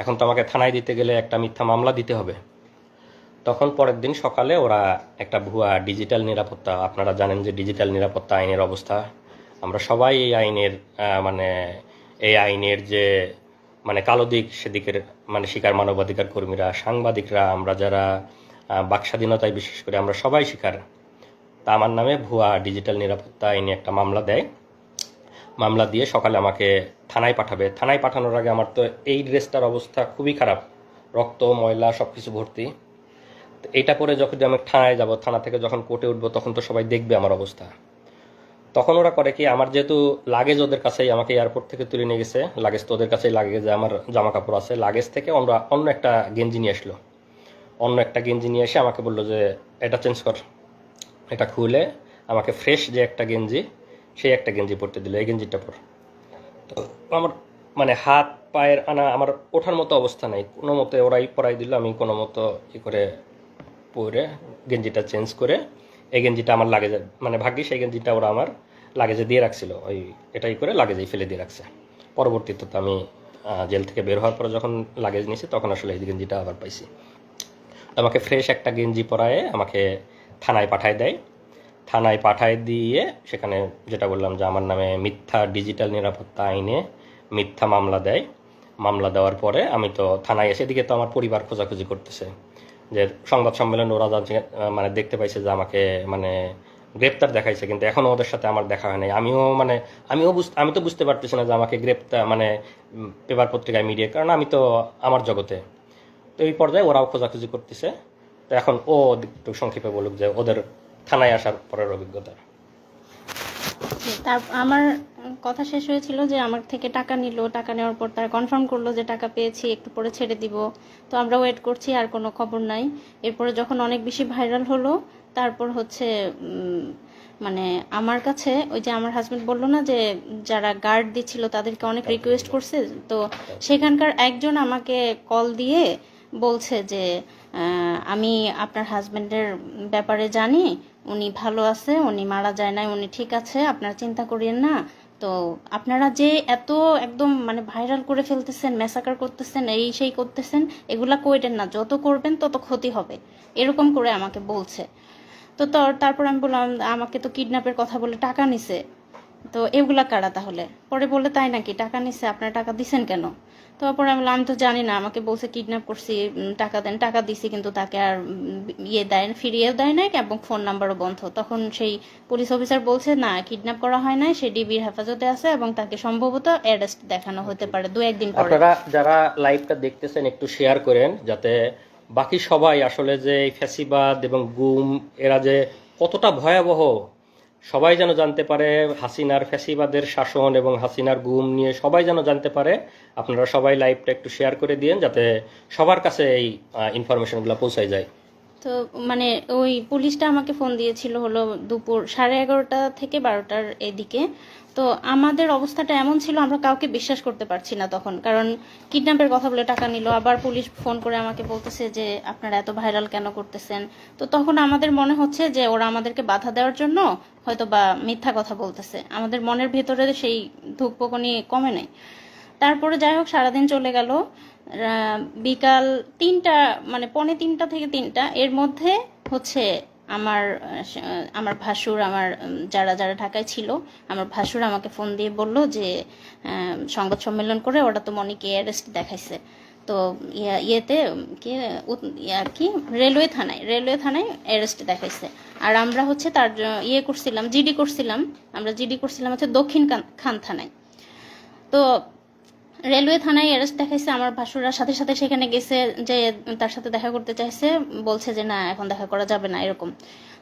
এখন তো আমাকে থানায় দিতে গেলে একটা মিথ্যা মামলা দিতে হবে। তখন পরের দিন সকালে ওরা একটা ভুয়া ডিজিটাল নিরাপত্তা, আপনারা জানেন যে ডিজিটাল নিরাপত্তা আইনের অবস্থা, আমরা সবাই এই আইনের যে কালো দিক, সেদিকের শিকার মানবাধিকার কর্মীরা, সাংবাদিকরা, আমরা যারা বাক স্বাধীনতায় বিশেষ করে আমরা সবাই শিকার। তা আমার নামে ভুয়া ডিজিটাল নিরাপত্তা আইনে একটা মামলা দেয়। মামলা দিয়ে সকালে আমাকে থানায় পাঠাবে। থানায় পাঠানোর আগে আমার তো এই ড্রেসটার অবস্থা খুবই খারাপ, রক্ত ময়লা সব কিছু ভর্তি। তো এটা পরে যখন আমি থানায় যাব, থানা থেকে যখন কোর্টে উঠবো, তখন তো সবাই দেখবে আমার অবস্থা। তখন ওরা করে কি, আমার যেহেতু লাগেজ ওদের কাছেই, আমাকে এয়ারপোর্ট থেকে তুলে নিয়ে গেছে, লাগেজ তো ওদের কাছেই, লাগেজে আমার জামা কাপড় আছে, লাগেজ থেকে অন্য একটা গেঞ্জি নিয়ে আসলো। অন্য একটা গেঞ্জি নিয়ে এসে আমাকে বললো যে এটা চেঞ্জ কর। এটা খুলে আমাকে ফ্রেশ যে একটা গেঞ্জি, সেই একটা গেঞ্জি পরতে দিল, এই গেঞ্জিটা পর। তো আমার হাত পায়ের আমার ওঠার মতো অবস্থা নাই, কোনো মতে ওরাই পরাই দিল। আমি কোনো মতো করে পরে গেঞ্জিটা চেঞ্জ করে এই গেঞ্জিটা আমার লাগেজে, ভাগ্যিস এই গেঞ্জিটা ওরা আমার লাগেজে দিয়ে রাখছিল, এটাই করে লাগেজেই ফেলে দিয়ে রাখছে। পরবর্তীতে তো আমি জেল থেকে বের হওয়ার পরে যখন লাগেজ নিয়েছি, তখন আসলে এই গেঞ্জিটা আবার পাইছি। আমাকে ফ্রেশ একটা গেঞ্জি পরায়ে আমাকে থানায় পাঠায় দেয়। থানায় পাঠায় দিয়ে সেখানে যেটা বললাম যে আমার নামে মিথ্যা ডিজিটাল নিরাপত্তা আইনে মিথ্যা মামলা দেয়। মামলা দেওয়ার পরে আমি তো থানায় এসে, দিকে তো আমার পরিবার খোঁজাখুঁজি করতেছে, যে সংবাদ সম্মেলন ওরা দেখতে পাইছে যে আমাকে গ্রেপ্তার দেখাইছে, কিন্তু এখনও ওদের সাথে আমার দেখা হয় নাই। আমি তো বুঝতে পারতেছি না যে আমাকে গ্রেপ্তার পেপার পত্রিকায় মিডিয়া, কারণ আমি তো আমার জগতে। তো এই পর্যায়ে ওরাও খোঁজাখুঁজি করতেছে। তো এখন একটু সংক্ষেপে বলুক যে ওদের থানায় আসার পরের অভিজ্ঞতা। আমার কথা শেষ হয়েছিল যে আমার থেকে টাকা নিল, টাকা নেওয়ার পর তারা কনফার্ম করলো যে টাকা পেয়েছি, একটু পরে ছেড়ে দিব। তো আমরা ওয়েট করছি, আর কোনো খবর নাই। এরপরে যখন অনেক বেশি ভাইরাল হলো, তারপর হচ্ছে আমার কাছে ওই যে আমার হাজবেন্ড বললো না যে যারা গার্ড দিচ্ছিল তাদেরকে অনেক রিকোয়েস্ট করছে, তো সেখানকার একজন আমাকে কল দিয়ে বলছে যে আমি আপনার হাজবেন্ডের ব্যাপারে জানি, উনি ভালো আছে, উনি মারা যায় নাই, উনি ঠিক আছে, আপনারা চিন্তা করিয়েন না। তো আপনারা যে এত একদম ভাইরাল করে ফেলতেছেন, ম্যাসাকার করতেছেন, এই সেই করতেছেন, এগুলা কইরেন না, যত করবেন তত ক্ষতি হবে, এরকম করে আমাকে বলছে। তো তারপর আমি বললাম আমাকে তো কিডন্যাপের কথা বলে টাকা নিছে, তো এগুলা কারা তাহলে? পরে বলে তাই নাকি, টাকা নিছে, আপনারা টাকা দিছেন কেন? তারপরে আমি বললাম আমি তো জানি না, আমাকে বলছে কিডন্যাপ করছি, টাকা দেন, টাকা দিছি, কিন্তু তাকে আর ফিরিয়েও দেয় নাই এবং ফোন নাম্বারও বন্ধ। তখন সেই পুলিশ অফিসার বলছে না, কিডন্যাপ করা হয় নাই, সে ডিবির হেফাজতে আছে এবং তাকে সম্ভবত অ্যারেস্ট দেখানো হতে পারে 2-1 দিন পরে। আপনারা যারা লাইভটা দেখতেছেন একটু শেয়ার করেন, যাতে বাকি সবাই আসলে যে এই ফ্যাসিবাদ এবং গুম এরা যে কতটা ভয়াবহ, সবাই যেন জানতে পারে। হাসিনার ফ্যাসিবাদের শাসন এবং হাসিনার গুম নিয়ে সবাই যেন জানতে পারে। আপনারা সবাই লাইভটা একটু শেয়ার করে দিয়েন, যাতে সবার কাছে এই ইনফরমেশনগুলো পৌঁছায় যায়। তো ওই পুলিশটা আমাকে ফোন দিয়েছিল হলো দুপুর 11:30 থেকে 12টার এদিকে। তো আমাদের অবস্থাটা এমন ছিল, আমরা কাউকে বিশ্বাস করতে পারছি না তখন, কারণ কিডন্যাপের কথা বলে টাকা নিল, আবার পুলিশ ফোন করে আমাকে বলতেছে যে আপনারা এত ভাইরাল কেন করতেছেন। তো তখন আমাদের মনে হচ্ছে যে ওরা আমাদেরকে বাধা দেওয়ার জন্য হয়তো বা মিথ্যা কথা বলতেছে, আমাদের মনের ভেতরে সেই ধুকপুকুনি কমে নাই। তারপরে যাই হোক সারাদিন চলে গেল। বিকাল 3টা 2:45 থেকে 3টা এর মধ্যে হচ্ছে আমার ভাসুর, আমার যারা ঢাকায় ছিল, আমার ভাসুর আমাকে ফোন দিয়ে বলল যে সংবাদ সম্মেলন করে ওরা তো মনিকে অ্যারেস্ট দেখাইছে। তো ইয়েতে কি রেলওয়ে থানায় অ্যারেস্ট দেখাইছে। আর আমরা হচ্ছে তার করছিলাম, জিডি করছিলাম, হচ্ছে দক্ষিণ খান থানায়। তো রেলওয়ে থানায় অ্যারেস্ট দেখাইছে, আমার ভাসুরা সাথে সাথে সেখানে গেছে, যে তার সাথে দেখা করতে চাইছে, বলছে যে না এখন দেখা করা যাবে না এরকম।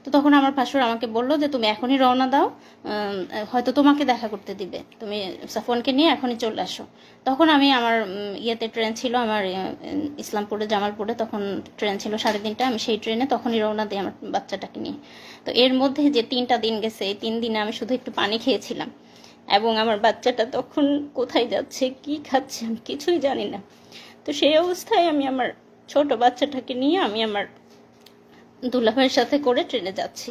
তো তখন আমার ভাসুর আমাকে বললো যে তুমি এখনই রওনা দাও, হয়তো তোমাকে দেখা করতে দিবে, তুমি সাফওয়ানকে নিয়ে এখনই চলে আসো। তখন আমি আমার ট্রেন ছিল আমার ইসলামপুরে জামালপুরে, তখন ট্রেন ছিল 3:30, আমি সেই ট্রেনে তখনই রওনা দিই আমার বাচ্চাটাকে নিয়ে। তো এর মধ্যে যে 3টা দিন গেছে, এই 3 দিনে আমি শুধু একটু পানি খেয়েছিলাম, এবং আমার বাচ্চাটা তখন কোথায় যাচ্ছে কি খাচ্ছে আমি কিছুই জানি না। তো সেই অবস্থায় আমি আমার ছোট বাচ্চাটাকে নিয়ে আমি আমার দুলাভাইয়ের সাথে করে ট্রেনে যাচ্ছি।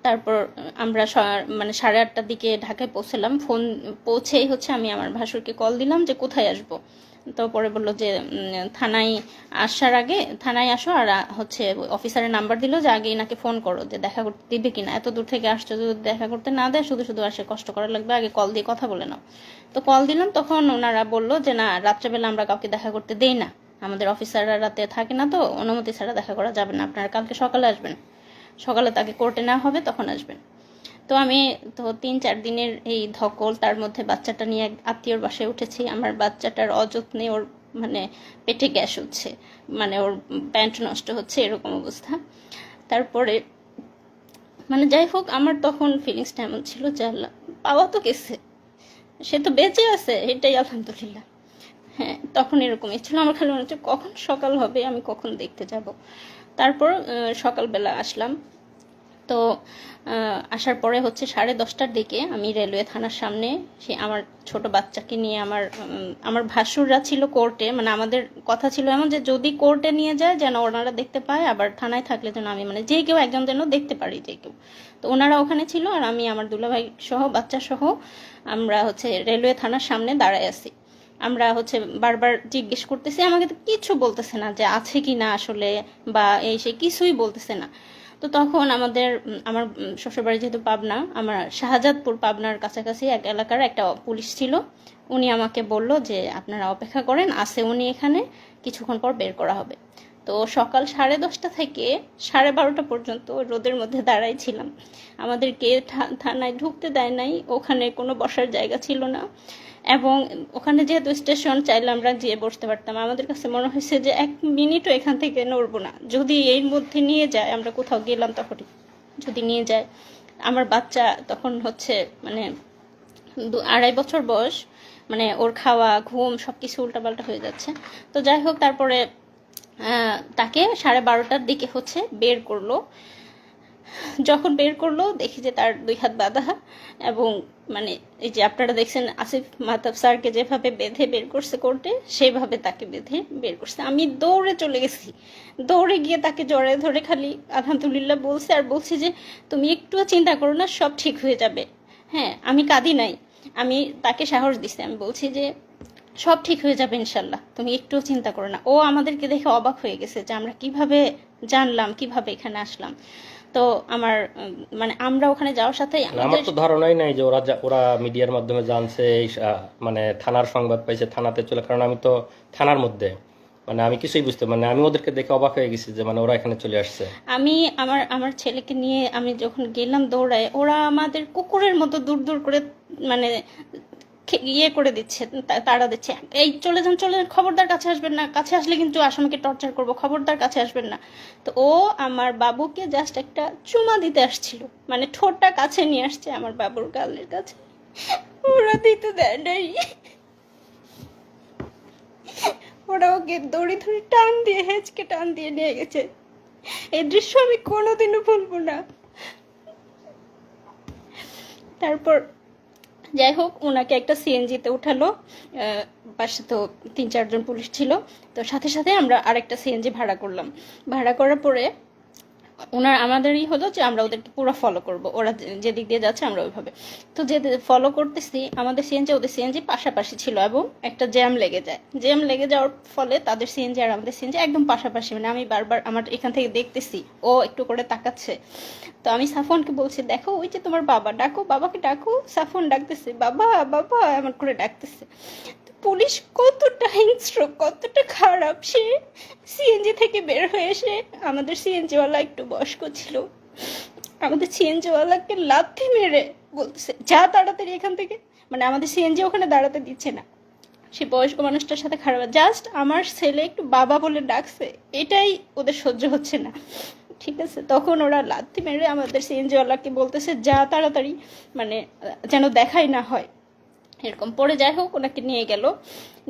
তারপর আমরা মানে 8:30টার দিকে ঢাকায় পৌঁছলাম। পৌঁছেই হচ্ছে আমি আমার ভাসুরকে কল দিলাম যে কোথায় আসব। তো পরে বললো যে থানায় আসার আগে থানায় আসো, আর হচ্ছে অফিসারের নাম্বার দিল যে আগে এনাকে ফোন করো যে দেখা করতে দিবে কিনা, এত দূর থেকে আসছো, যদি দেখা করতে না দেয় শুধু শুধু আসে কষ্ট করা লাগবে, আগে কল দিয়ে কথা বলে নাও। তো কল দিলাম, তখন ওনারা বললো যে না, রাত্রেবেলা আমরা কাউকে দেখা করতে দেই না, আমাদের অফিসাররা রাতে থাকে না, তো অনুমতি ছাড়া দেখা করা যাবে না, আপনারা কালকে সকালে আসবেন, সকালে তাকে কোর্টে নেওয়া হবে তখন আসবেন। তো আমি তো 3-4 দিনের এই ধকল, তার মধ্যে বাচ্চাটা নিয়ে আত্মীয়র বাসায় উঠেছি। আমার বাচ্চাটার অযত্নে ওর মানে পেটে গ্যাস হচ্ছে, মানে ওর প্যান্ট নষ্ট হচ্ছে, এরকম অবস্থা। তারপরে মানে যাই হোক, আমার তখন ফিলিংসটা এমন ছিল যে আল্লাহ, পাওয়া তো গেছে, সে তো বেঁচে আছে, এটাই আলহামদুলিল্লাহ। হ্যাঁ, তখন এরকমই ছিল, আমার খালি মনে হচ্ছে কখন সকাল হবে, আমি কখন দেখতে যাব। তারপর সকালবেলা আসলাম। তো আসার পরে হচ্ছে 10:30টার দিকে আমি রেলওয়ে থানার সামনে আমার ছোট বাচ্চাকে নিয়ে, আমার ভাসুররা ছিল কোর্টে, মানে আমাদের কথা ছিল এমন যে যদি কোর্টে নিয়ে যায় যেন ওনারা দেখতে পায়, আবার থানায় থাকলে যেন আমি মানে যে কেউ একজন যেন দেখতে পারি, যে কেউ। তো ওনারা ওখানে ছিল, আর আমি আমার দুলাভাই সহ বাচ্চা সহ আমরা হচ্ছে রেলওয়ে থানার সামনে দাঁড়ায় আছি। আমরা হচ্ছে বারবার জিজ্ঞেস করতেছি, আমাকে তো কিছু বলতেছে না যে আছে কি না আসলে, বা সে কিছুই বলতেছে না। তো তখন আমার শ্বশুরবাড়ি যেহেতু পাবনা, আমার শাহজাদপুর পাবনার কাছাকাছি এক এলাকার একটা পুলিশ ছিল, উনি আমাকে বলল যে আপনারা অপেক্ষা করেন, আছে উনি এখানে, কিছুক্ষণ পর বের করা হবে। তো সকাল 10:30 থেকে 12:30 পর্যন্ত রোদের মধ্যে দাঁড়াই ছিলাম। আমাদেরকে থানায় ঢুকতে দেয় নাই, ওখানে কোনো বসার জায়গা ছিল না, এবং ওখানে যেহেতু স্টেশন, চাইলে আমরা যেয়ে বসতে পারতাম। আমাদের কাছে মনে হয়েছে যে 1 মিনিটও এখান থেকে নড়বো না, যদি এর মধ্যে নিয়ে যায়, আমরা কোথাও গেলাম তখন যদি নিয়ে যায়। আমার বাচ্চা তখন হচ্ছে মানে 2-2.5 বছর বয়স, মানে ওর খাওয়া ঘুম সব কিছু উল্টাপাল্টা হয়ে যাচ্ছে। তো যাই হোক, তারপরে তাকে 12:30টার দিকে হচ্ছে বের করলো। যখন বের করলো দেখি যে তার 2 হাত বাঁধা, এবং মানে এই যে আপনারা দেখছেন আসিফ মাহতাব স্যারকে যেভাবে বেঁধে বের করছে কোর্টে, সেভাবে তাকে বেঁধে বের করছে। আমি দৌড়ে চলে গেছি, দৌড়ে গিয়ে তাকে জড়ায় ধরে খালি আলহামদুলিল্লাহ বলছে, আর বলছি যে তুমি একটুও চিন্তা করো না, সব ঠিক হয়ে যাবে। হ্যাঁ, আমি কাঁদি নাই, আমি তাকে সাহস দিছি, আমি বলছি যে সব ঠিক হয়ে যাবে ইনশাল্লাহ, তুমি একটুও চিন্তা করো না। ও আমাদেরকে দেখে অবাক হয়ে গেছে যে আমরা কিভাবে জানলাম, কিভাবে এখানে আসলাম। তো আমার মানে আমরা ওখানে যাওয়ার সাথে আমার তো ধারণাই নাই যে ওরা মিডিয়ার মাধ্যমে জানছে, মানে থানার সংবাদ পাইছে, থানাতে চলে, কারণ আমি তো থানার মধ্যে, মানে আমি কিছুই বুঝতে, মানে আমি ওদেরকে দেখে অবাক হয়ে গেছি যে মানে ওরা এখানে চলে আসছে। আমি আমার ছেলেকে নিয়ে আমি যখন গেলাম দৌড়ায়, ওরা আমাদের কুকুরের মতো দূর দূর করে মানে করে দিচ্ছে, তাড়া দিচ্ছে, এই চলে যান চলে যান, খবরদার কাছে আসবেন না, কাছে আসলে কিন্তু আসামিকে টর্চার করবো, খবরদার কাছে আসবেন না। তো ও আমার বাবুকে জাস্ট একটা চুমা দিতে আসছিল, মানে ঠোঁটটা কাছে নিয়ে আসছে আমার বাবুর গালের কাছে, ওরা দিতে দেয় নাই, ওরা ওকে দড়ি ধরে টান দিয়ে হেঁচকে টান দিয়ে নিয়ে গেছে। এই দৃশ্য আমি কোনোদিনও ভুলবো না। তারপর যাই হোক, ওনাকে একটা সিএনজিতে উঠালো, পাশে তো 3-4 জন পুলিশ ছিল, তো সাথে সাথে আমরা আরেকটা সিএনজি ভাড়া করলাম। ভাড়া করার পরে আমাদেরই হলো যে আমরা ওদেরকে পুরো ফলো করব, ওরা যেদিক দিয়ে যাচ্ছে আমরা ওইভাবে। তো যে ফলো করতেছি, আমাদের সিএনজি ওদের সিএনজি পাশাপাশি ছিল, এবং একটা জ্যাম লেগে যায়, জ্যাম লেগে যাওয়ার ফলে তাদের সিএনজি আর আমাদের সিএনজি একদম পাশাপাশি, মানে আমি বারবার আমার এখান থেকে দেখতেছি ও একটু করে তাকাচ্ছে। তো আমি সাফওয়ানকে বলছি, দেখো ওই যে তোমার বাবা, ডাকো বাবাকে, ডাকো। সাফওয়ান ডাকতেছে, বাবা বাবা এমন করে ডাকতেছে। পুলিশ কতটা হিংস্র, কতটা খারাপ। সে সিএনজি থেকে বের হয়ে এসে, আমাদের সিএনজিওয়ালা একটু বয়স্ক ছিল, আমাদের সিএনজিওয়ালাকে লাথি মেরে বলতেছে যা তাড়াতাড়ি এখান থেকে। মানে আমাদের সিএনজি ওখানে দাঁড়াতে দিচ্ছে না। সে বয়স্ক মানুষটার সাথে খারাপ, জাস্ট আমার ছেলে একটু বাবা বলে ডাকছে, এটাই ওদের সহ্য হচ্ছে না। ঠিক আছে, তখন ওরা লাথি মেরে আমাদের সিএনজিওয়ালাকে বলতেছে যা তাড়াতাড়ি, মানে যেন দেখাই না হয় এরকম। পরে যাই হোক ওনাকে নিয়ে গেল,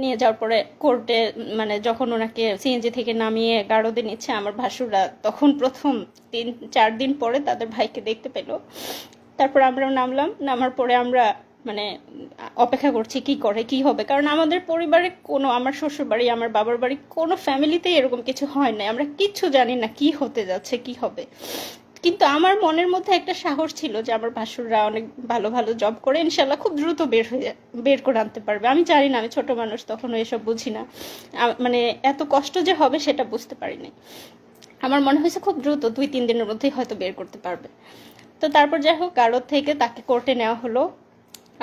নিয়ে যাওয়ার পরে কোর্টে, মানে যখন ওনাকে সিএনজি থেকে নামিয়ে গারদে নিচ্ছে, আমার ভাসুররা তখন প্রথম 3-4 দিন পরে তাদের ভাইকে দেখতে পেল। তারপর আমরাও নামলাম, নামার পরে আমরা মানে অপেক্ষা করছি কি করে কি হবে, কারণ আমাদের পরিবারে কোনো, আমার শ্বশুর বাড়ি আমার বাবার বাড়ি কোনো ফ্যামিলিতেই এরকম কিছু হয় না, আমরা কিচ্ছু জানি না কি হতে যাচ্ছে কি হবে। কিন্তু আমার মনের মধ্যে একটা সাহস ছিল যে আমার ভাসুররা অনেক ভালো ভালো জব করে, ইনশাল্লাহ খুব দ্রুত বের করে আনতে পারবে। আমি জানি না, আমি ছোট মানুষ, তখন এসব বুঝি না, মানে এত কষ্ট যে হবে সেটা বুঝতে পারিনি। আমার মনে হয়েছে খুব দ্রুত 2-3 দিনের মধ্যেই হয়তো বের করতে পারবে। তো তারপর যাই হোক গারদ থেকে তাকে কোর্টে নেওয়া হলো।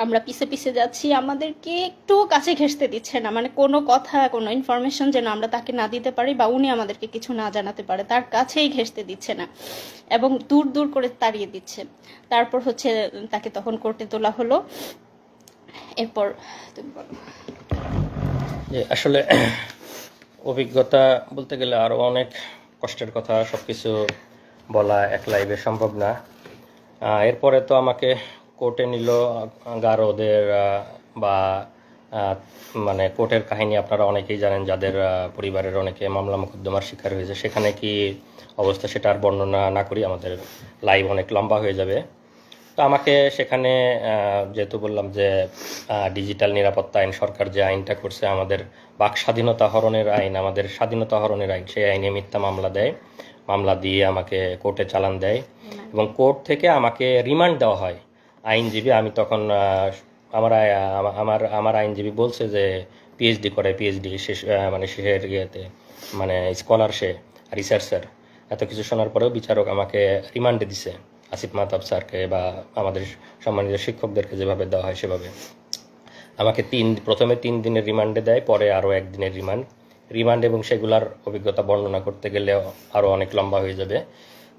আমরা পিছে পিছে যাচ্ছি, আমাদেরকে একটু কাছে ঘেঁষতে দিচ্ছে না, মানে কোনো কথা কোনো ইনফরমেশন যেন আমরা তাকে না দিতে পারি বা উনি আমাদেরকে কিছু না জানাতে পারে, তার কাছেই ঘেঁষতে দিচ্ছে না এবং দূর দূর করে তাড়িয়ে দিচ্ছে। তারপর হচ্ছে তাকে তখন কোর্টে তোলা হলো। এরপর তুমি বলো। যে আসলে অভিজ্ঞতা বলতে গেলে আরও অনেক কষ্টের কথা, সব কিছু বলা এক লাইভে সম্ভব না। এরপরে তো আমাকে কোর্টে নিল গারদের, বা মানে কোর্টের কাহিনী আপনারা অনেকেই জানেন, যাদের পরিবারের অনেকে মামলা মোকদ্দমার শিকার হয়েছে। সেখানে কি অবস্থা সেটা আর বর্ণনা না করি, আমাদের লাইভ অনেক লম্বা হয়ে যাবে। তো আমাকে সেখানে যেহেতু বললাম যে ডিজিটাল নিরাপত্তা আইন, সরকার যে আইনটা করছে আমাদের বাক স্বাধীনতা হরণের আইন, আমাদের স্বাধীনতা হরণের আইন, সেই আইনে মিথ্যা মামলা দেয়, মামলা দিয়ে আমাকে কোর্টে চালান দেয় এবং কোর্ট থেকে আমাকে রিমান্ড দেওয়া হয়। আইনজীবী, আমি তখন আমার আমার আমার আইনজীবী বলছে যে পিএইচডি করে, পিএইচডি শেষ, মানে শেষের ইয়েতে, মানে স্কলার, সে রিসার্চার। এত কিছু শোনার পরেও বিচারক আমাকে রিমান্ডে দিছে, আসিফ মাহতাব স্যারকে বা আমাদের সম্মানিত শিক্ষকদেরকে যেভাবে দেওয়া হয় সেভাবে আমাকে প্রথমে 3 দিনের রিমান্ডে দেয়, পরে আরও 1 দিনের রিমান্ড এবং সেগুলার অভিজ্ঞতা বর্ণনা করতে গেলে আরও অনেক লম্বা হয়ে যাবে।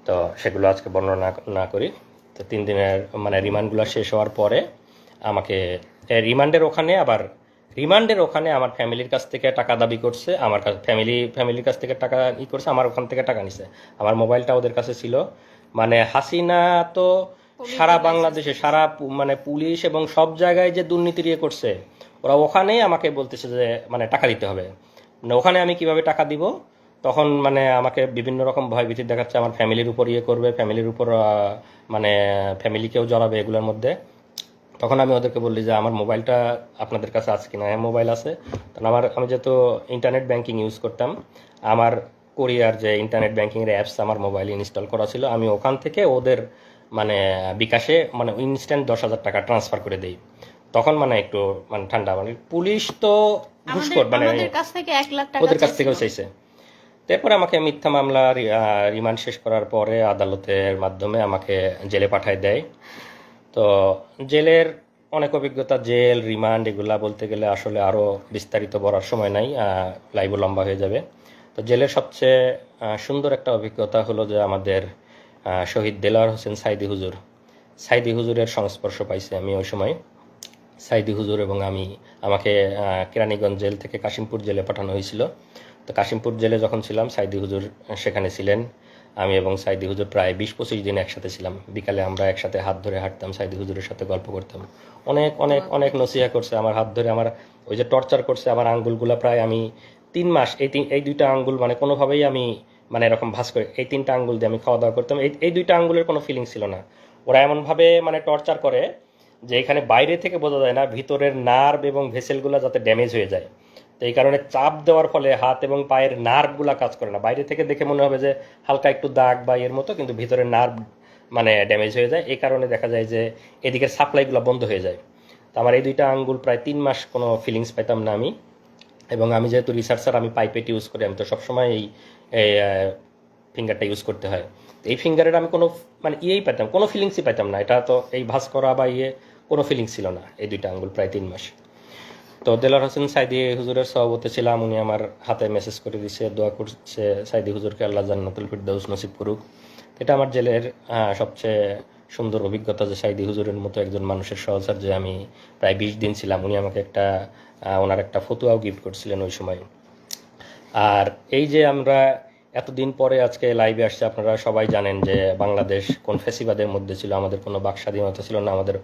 তো সেগুলো আজকে বর্ণনা না করি। তো 3 দিনের মানে রিমান্ডগুলো শেষ হওয়ার পরে আমাকে রিমান্ডের ওখানে আমার ফ্যামিলির কাছ থেকে টাকা দাবি করছে, আমার কাছে ফ্যামিলির কাছ থেকে টাকা করছে, আমার ওখান থেকে টাকা নিছে। আমার মোবাইলটা ওদের কাছে ছিল। মানে হাসিনা তো সারা বাংলাদেশে, মানে পুলিশ এবং সব জায়গায় যে দুর্নীতি করছে, ওরা ওখানেই আমাকে বলতেছে যে মানে টাকা দিতে হবে। মানে ওখানে আমি কিভাবে টাকা দিব, তখন মানে আমাকে বিভিন্ন রকম ভয়ভীতি দেখাচ্ছে, আমার ফ্যামিলির উপর করবে, ফ্যামিলির উপর মানে ফ্যামিলিকেও জড়াবে এগুলোর মধ্যে। তখন আমি ওদেরকে বললি যে আমার মোবাইলটা আপনাদের কাছে আছে কিনা। হ্যাঁ, মোবাইল আছে। কারণ আমি যেহেতু ইন্টারনেট ব্যাংকিং ইউজ করতাম, আমার কোরিয়ার যে ইন্টারনেট ব্যাংকিংয়ের অ্যাপস আমার মোবাইলে ইনস্টল করা ছিল, আমি ওখান থেকে ওদের মানে বিকাশে মানে ইনস্ট্যান্ট 10,000 টাকা ট্রান্সফার করে দেই। তখন মানে একটু মানে ঠান্ডা, মানে পুলিশ তো ঘুষখোর, মানে আমাদের কাছ থেকে 1 লাখ টাকা ওদের কাছ থেকেও চাইছে। তারপরে আমাকে মিথ্যা মামলা রিমান্ড শেষ করার পরে আদালতের মাধ্যমে আমাকে জেলে পাঠায় দেয়। তো জেলের অনেক অভিজ্ঞতা, জেল, রিমান্ড এগুলা বলতে গেলে আসলে আরও বিস্তারিত বলার সময় নাই, লাইভও লম্বা হয়ে যাবে। তো জেলের সবচেয়ে সুন্দর একটা অভিজ্ঞতা হলো যে আমাদের শহীদ দেলোয়ার হোসেন সাইদি হুজুরের সংস্পর্শ পাইছি আমি ওই সময়। সাইদি হুজুর এবং আমাকে কেরানীগঞ্জ জেল থেকে কাশিমপুর জেলে পাঠানো হয়েছিল। তো কাশিমপুর জেলে যখন ছিলাম, সাইদি হুজুর সেখানে ছিলেন। আমি এবং সাইদি হুজুর প্রায় 20-25 দিন একসাথে ছিলাম। বিকালে আমরা একসাথে হাত ধরে হাঁটতাম, সাইদি হুজুরের সাথে গল্প করতাম। অনেক অনেক অনেক নসিহা করছে, আমার হাত ধরে, আমার ওই যে টর্চার করছে, আমার আঙ্গুলগুলো প্রায় আমি 3 মাস এই 2টা আঙ্গুল মানে কোনোভাবেই আমি মানে এরকম ভাঁজ করে এই 3টা আঙ্গুল দিয়ে আমি খাওয়া দাওয়া করতাম। এই 2টা আঙ্গুলের কোনো ফিলিংস ছিল না। ওরা এমনভাবে মানে টর্চার করে যে এখানে বাইরে থেকে বোঝা যায় না, ভিতরের নার্ভ এবং ভেসেলগুলো যাতে ড্যামেজ হয়ে যায়। তো এই কারণে চাপ দেওয়ার ফলে হাত এবং পায়ের নার্ভগুলো কাজ করে না। বাইরে থেকে দেখে মনে হবে যে হালকা একটু দাগ বা এর মতো, কিন্তু ভিতরের নার্ভ মানে ড্যামেজ হয়ে যায়। এই কারণে দেখা যায় যে এদিকের সাপ্লাইগুলো বন্ধ হয়ে যায়। তো আমার এই 2টা আঙ্গুল প্রায় 3 মাস কোনো ফিলিংস পাইতাম না আমি। এবং আমি যেহেতু রিসার্চার, আমি পাইপেট ইউজ করি, আমি তো সবসময় এই ফিঙ্গারটা ইউজ করতে হয়। এই ফিঙ্গারের আমি কোনো মানে পাইতাম, কোনো ফিলিংসই পাইতাম না। এটা তো এই ভাঁজ করা বা কোনো ফিলিংস ছিল না এই 2টা আঙ্গুল প্রায় 3 মাস। তো দেলোয়ার হোসেন সাইদি হুজুরের সভাপতি ছিলাম, উনি আমার হাতে মেসেজ করে দিছে, দোয়া করছে সাইদি হুজুরকে আল্লাহ জান্নাতুল ফিরদাউস নসিব করুক। এটা আমার জেলের সবচেয়ে সুন্দর অভিজ্ঞতা যে সাইদি হুজুরের মতো একজন মানুষের সহচর্যে আমি প্রায় 20 দিন ছিলাম। উনি আমাকে ওনার একটা ফতুয়াও গিফট করছিলেন ওই সময়। আর এই যে আমরা এতদিন পরে আজকে লাইভে আসছে, আপনারা সবাই জানেন যে বাংলাদেশ কোন ফ্যাসিবাদের মধ্যে ছিল, আমাদের কোনো বাক স্বাধীনতা ছিল না, আমাদের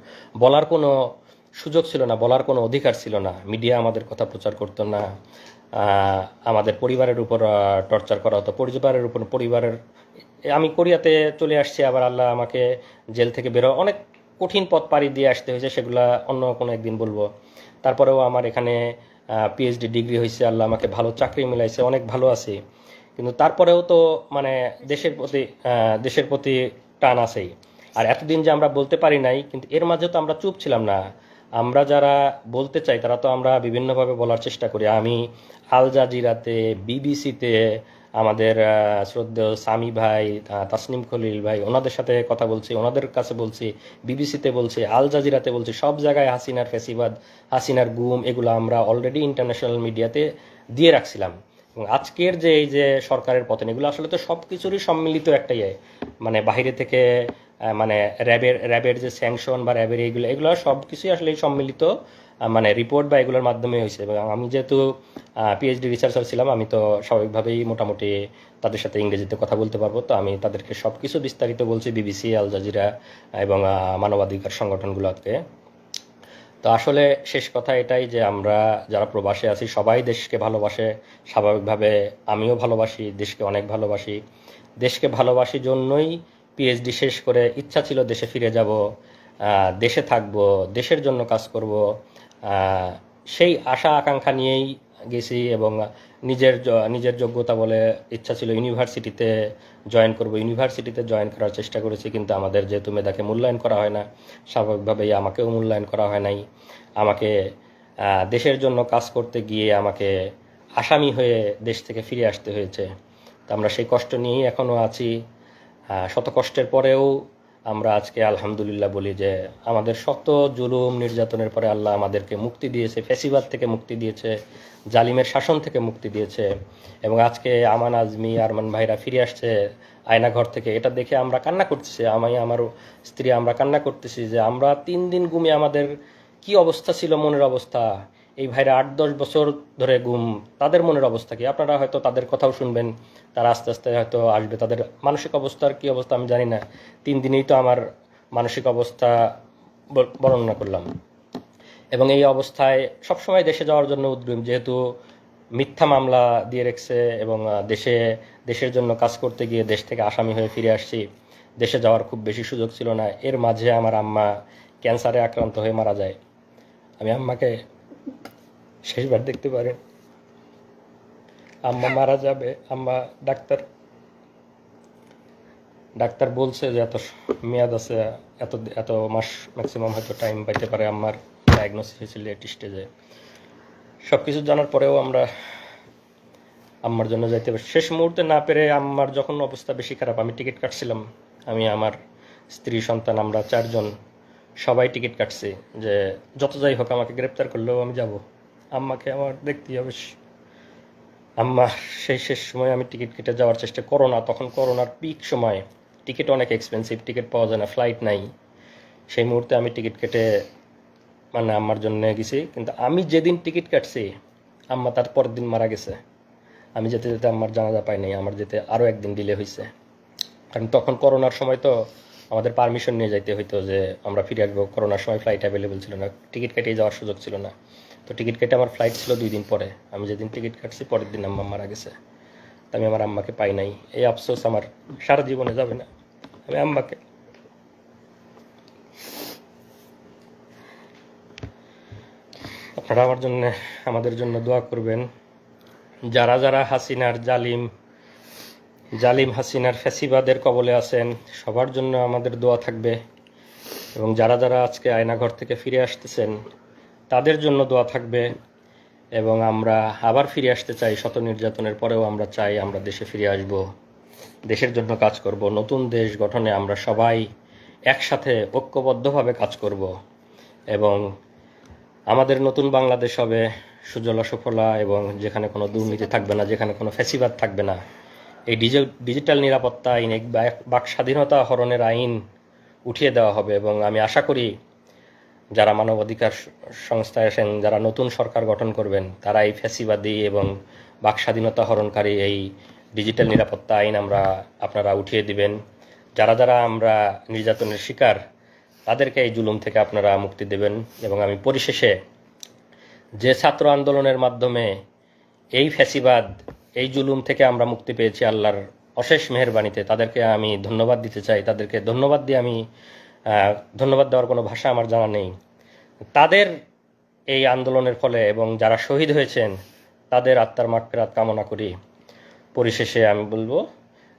বলার কোনো সুযোগ ছিল না, বলার কোনো অধিকার ছিল না, মিডিয়া আমাদের কথা প্রচার করতো না, আমাদের পরিবারের উপর টর্চার করা হতো, পরিবারের আমি কোরিয়াতে চলে আসছি, আবার আল্লাহ আমাকে জেল থেকে বেরো অনেক কঠিন পথ পাড়ি দিয়ে আসতে হয়েছে, সেগুলা অন্য কোনো একদিন বলবো। তারপরেও আমার এখানে পিএইচডি ডিগ্রি হয়েছে, আল্লাহ আমাকে ভালো চাকরি মিলাইছে, অনেক ভালো আছি। কিন্তু তারপরেও তো মানে দেশের প্রতি টান আছেই। আর এতদিন যে আমরা বলতে পারি নাই, কিন্তু এর মাঝে তো আমরা চুপ ছিলাম না। আমরা যারা বলতে চাই তারা তো আমরা বিভিন্নভাবে বলার চেষ্টা করি। আমি আল জাজিরাতে, বিবিসিতে, আমাদের শ্রদ্ধেয় সামি ভাই, তাসনিম খলিল ভাই, ওনাদের সাথে কথা বলছি, ওনাদের কাছে বলছি, বিবিসিতে বলছি, আল জাজিরাতে বলছি, সব জায়গায় হাসিনার ফ্যাসিবাদ, হাসিনার গুম, এগুলো আমরা অলরেডি ইন্টারন্যাশনাল মিডিয়াতে দিয়ে রাখছিলাম। এবং আজকের যে এই যে সরকারের পতন, এগুলো আসলে তো সব কিছুরই সম্মিলিত একটা মানে বাইরে থেকে মানে র্যাবের যে স্যাংশন বা র্যাবের এগুলো সব কিছুই আসলে এই সম্মিলিত মানে রিপোর্ট বা এগুলোর মাধ্যমে হয়েছে। এবং আমি যেহেতু পিএইচডি রিসার্চার ছিলাম, আমি তো স্বাভাবিকভাবেই মোটামুটি তাদের সাথে ইংরেজিতে কথা বলতে পারবো, তো আমি তাদেরকে সব কিছু বিস্তারিত বলছি, বিবিসি, আল জাজিরা এবং মানবাধিকার সংগঠনগুলোকে। তো আসলে শেষ কথা এটাই যে আমরা যারা প্রবাসে আছি সবাই দেশকে ভালোবাসে, স্বাভাবিকভাবে আমিও ভালোবাসি, দেশকে অনেক ভালোবাসি। দেশকে ভালোবাসি জন্যই পিএইচডি শেষ করে ইচ্ছা ছিল দেশে ফিরে যাব, দেশে থাকব, দেশের জন্য কাজ করব, সেই আশা আকাঙ্ক্ষা নিয়েই গেছি। এবং নিজের যোগ্যতা বলে ইচ্ছা ছিল ইউনিভার্সিটিতে জয়েন করব, ইউনিভার্সিটিতে জয়েন করার চেষ্টা করেছি, কিন্তু আমাদের যেহেতু মেধাকে মূল্যায়ন করা হয় না, স্বাভাবিকভাবেই আমাকেও মূল্যায়ন করা হয় নাই। আমাকে দেশের জন্য কাজ করতে গিয়ে আমাকে আসামি হয়ে দেশ থেকে ফিরে আসতে হয়েছে। তো আমরা সেই কষ্ট নিয়েই এখনও আছি। শত কষ্টের পরেও আমরা আজকে আলহামদুলিল্লাহ বলি যে আমাদের শত জুলুম নির্যাতনের পরে আল্লাহ আমাদেরকে মুক্তি দিয়েছে, ফ্যাসিবাদ থেকে মুক্তি দিয়েছে, জালিমের শাসন থেকে মুক্তি দিয়েছে। এবং আজকে আমান, আজমি, আরমান ভাইরা ফিরে আসছে আয়নাঘর থেকে, এটা দেখে আমরা কান্না করতেছি, আমি আমার স্ত্রী আমরা কান্না করতেছি যে আমরা 3 দিন ঘুমিয়ে আমাদের কি অবস্থা ছিল, মনের অবস্থা। এই ভাইরা 8-10 বছর ধরে গুম, তাদের মনের অবস্থা কি? আপনারা হয়তো তাদের কথাও শুনবেন, তারা আস্তে আস্তে হয়তো আসবে। তাদের মানসিক অবস্থার কি অবস্থা আমি জানি না, 3 দিনেই তো আমার মানসিক অবস্থা বর্ণনা করলাম। এবং এই অবস্থায় সবসময় দেশে যাওয়ার জন্য উদ্গ্রীব, যেহেতু মিথ্যা মামলা দিয়ে রেখেছে এবং দেশের জন্য কাজ করতে গিয়ে দেশ থেকে আসামি হয়ে ফিরে আসছি। দেশে যাওয়ার খুব বেশি সুযোগ ছিল না। এর মাঝে আমার আম্মা ক্যান্সারে আক্রান্ত হয়ে মারা যায়। আমি আম্মাকে শেষবার দেখতে পারেন, আম্মা মারা যাবে, আম্মা ডাক্তার বলছে যে এত মেয়াদ আছে, এত মাস ম্যাক্সিমাম হয়তো টাইম পাইতে পারে। আমার ডায়াগনোসিস হয়েছিল লেট স্টেজে। সব কিছু জানার পরেও আমরা আম্মার জন্য যাইতে পারি। শেষ মুহূর্তে না পেরে আম্মার যখন অবস্থা বেশি খারাপ, আমি টিকিট কাটছিলাম, আমি, আমার স্ত্রী, সন্তান, আমরা 4 জন সবাই টিকিট কাটছি যে যত যাই হোক আমাকে গ্রেপ্তার করলেও আমি যাব, আম্মাকে আমার দেখতেই হবে। আম্মা সেই শেষ সময় আমি টিকিট কেটে যাওয়ার চেষ্টা, তখন করোনার পিক সময়, টিকিট অনেক এক্সপেন্সিভ, টিকিট পাওয়া যায় না, ফ্লাইট নাই। সেই মুহূর্তে আমি টিকিট কেটে মানে আম্মার জন্য গেছি। কিন্তু আমি যেদিন টিকিট কাটছি আম্মা তার পরের দিন মারা গেছে। আমি যেতে যেতে আম্মার জানাজা পাই নাই, আমার যেতে আরও একদিন ডিলে হয়েছে। কারণ তখন করোনার সময় তো আমাদের পারমিশন নিয়ে যাইতে হইতো যে আমরা ফিরে আসবো। করোনার সময় ফ্লাইট অ্যাভেলেবেল ছিল না, টিকিট কেটে যাওয়ার সুযোগ ছিল না। তো টিকিট কেটে আমার ফ্লাইট ছিল 2 দিন পরে, আমি যেদিন টিকিট কাটছি পরের দিন আম্মা মারা গেছে। তো আমি আমার আম্মাকে পাই নাই, এই আফসোস আমার সারা জীবনে যাবে না। আমি আম্মাকে আপনারা আমাদের জন্য দোয়া করবেন। যারা যারা হাসিনার জালিম হাসিনার ফ্যাসিবাদের কবলে আছেন সবার জন্য আমাদের দোয়া থাকবে। এবং যারা যারা আজকে আয়নাঘর থেকে ফিরে আসতেছেন তাদের জন্য দোয়া থাকবে। এবং আমরা আবার ফিরে আসতে চাই, শত নির্যাতনের পরেও আমরা চাই আমরা দেশে ফিরে আসব, দেশের জন্য কাজ করব, নতুন দেশ গঠনে আমরা সবাই একসাথে ঐক্যবদ্ধভাবে কাজ করব। এবং আমাদের নতুন বাংলাদেশ হবে সুজলা সুফলা, এবং যেখানে কোনো দুর্নীতি থাকবে না, যেখানে কোনো ফ্যাসিবাদ থাকবে না। এই ডিজিটাল নিরাপত্তা আইন, এক বাক স্বাধীনতা হরণের আইন উঠিয়ে দেওয়া হবে, এবং আমি আশা করি যারা মানবাধিকার সংস্থায় আছেন, যারা নতুন সরকার গঠন করবেন, তারা এই ফ্যাসিবাদী এবং বাক স্বাধীনতা হরণকারী এই ডিজিটাল নিরাপত্তা আইন আপনারা উঠিয়ে দিবেন। যারা যারা আমরা নির্যাতনের শিকার, তাদেরকে এই জুলুম থেকে আপনারা মুক্তি দেবেন। এবং আমি পরিশেষে যে ছাত্র আন্দোলনের মাধ্যমে এই ফ্যাসিবাদ, এই জুলুম থেকে আমরা মুক্তি পেয়েছি আল্লাহর অশেষ মেহেরবানিতে, তাদেরকে আমি ধন্যবাদ দিতে চাই। তাদেরকে ধন্যবাদ দিয়ে ধন্যবাদ দেওয়ার কোনো ভাষা আমার জানা নেই। তাদের এই আন্দোলনের ফলে এবং যারা শহীদ হয়েছেন, তাদের আত্মার মাগফিরাত কামনা করি। পরিশেষে আমি বলবো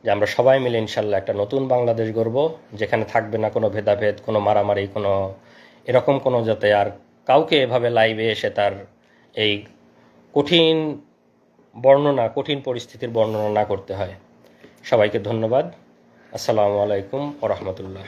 যে আমরা সবাই মিলে ইনশাল্লাহ একটা নতুন বাংলাদেশ গড়ব, যেখানে থাকবে না কোনো ভেদাভেদ, কোনো মারামারি, কোনো এরকম কোনো, যাতে আর কাউকে এভাবে লাইভে এসে তার এই কঠিন কঠিন পরিস্থিতির বর্ণনা না করতে হয়। সবাইকে ধন্যবাদ। আসসালামু আলাইকুম ওয়া রাহমাতুল্লাহ।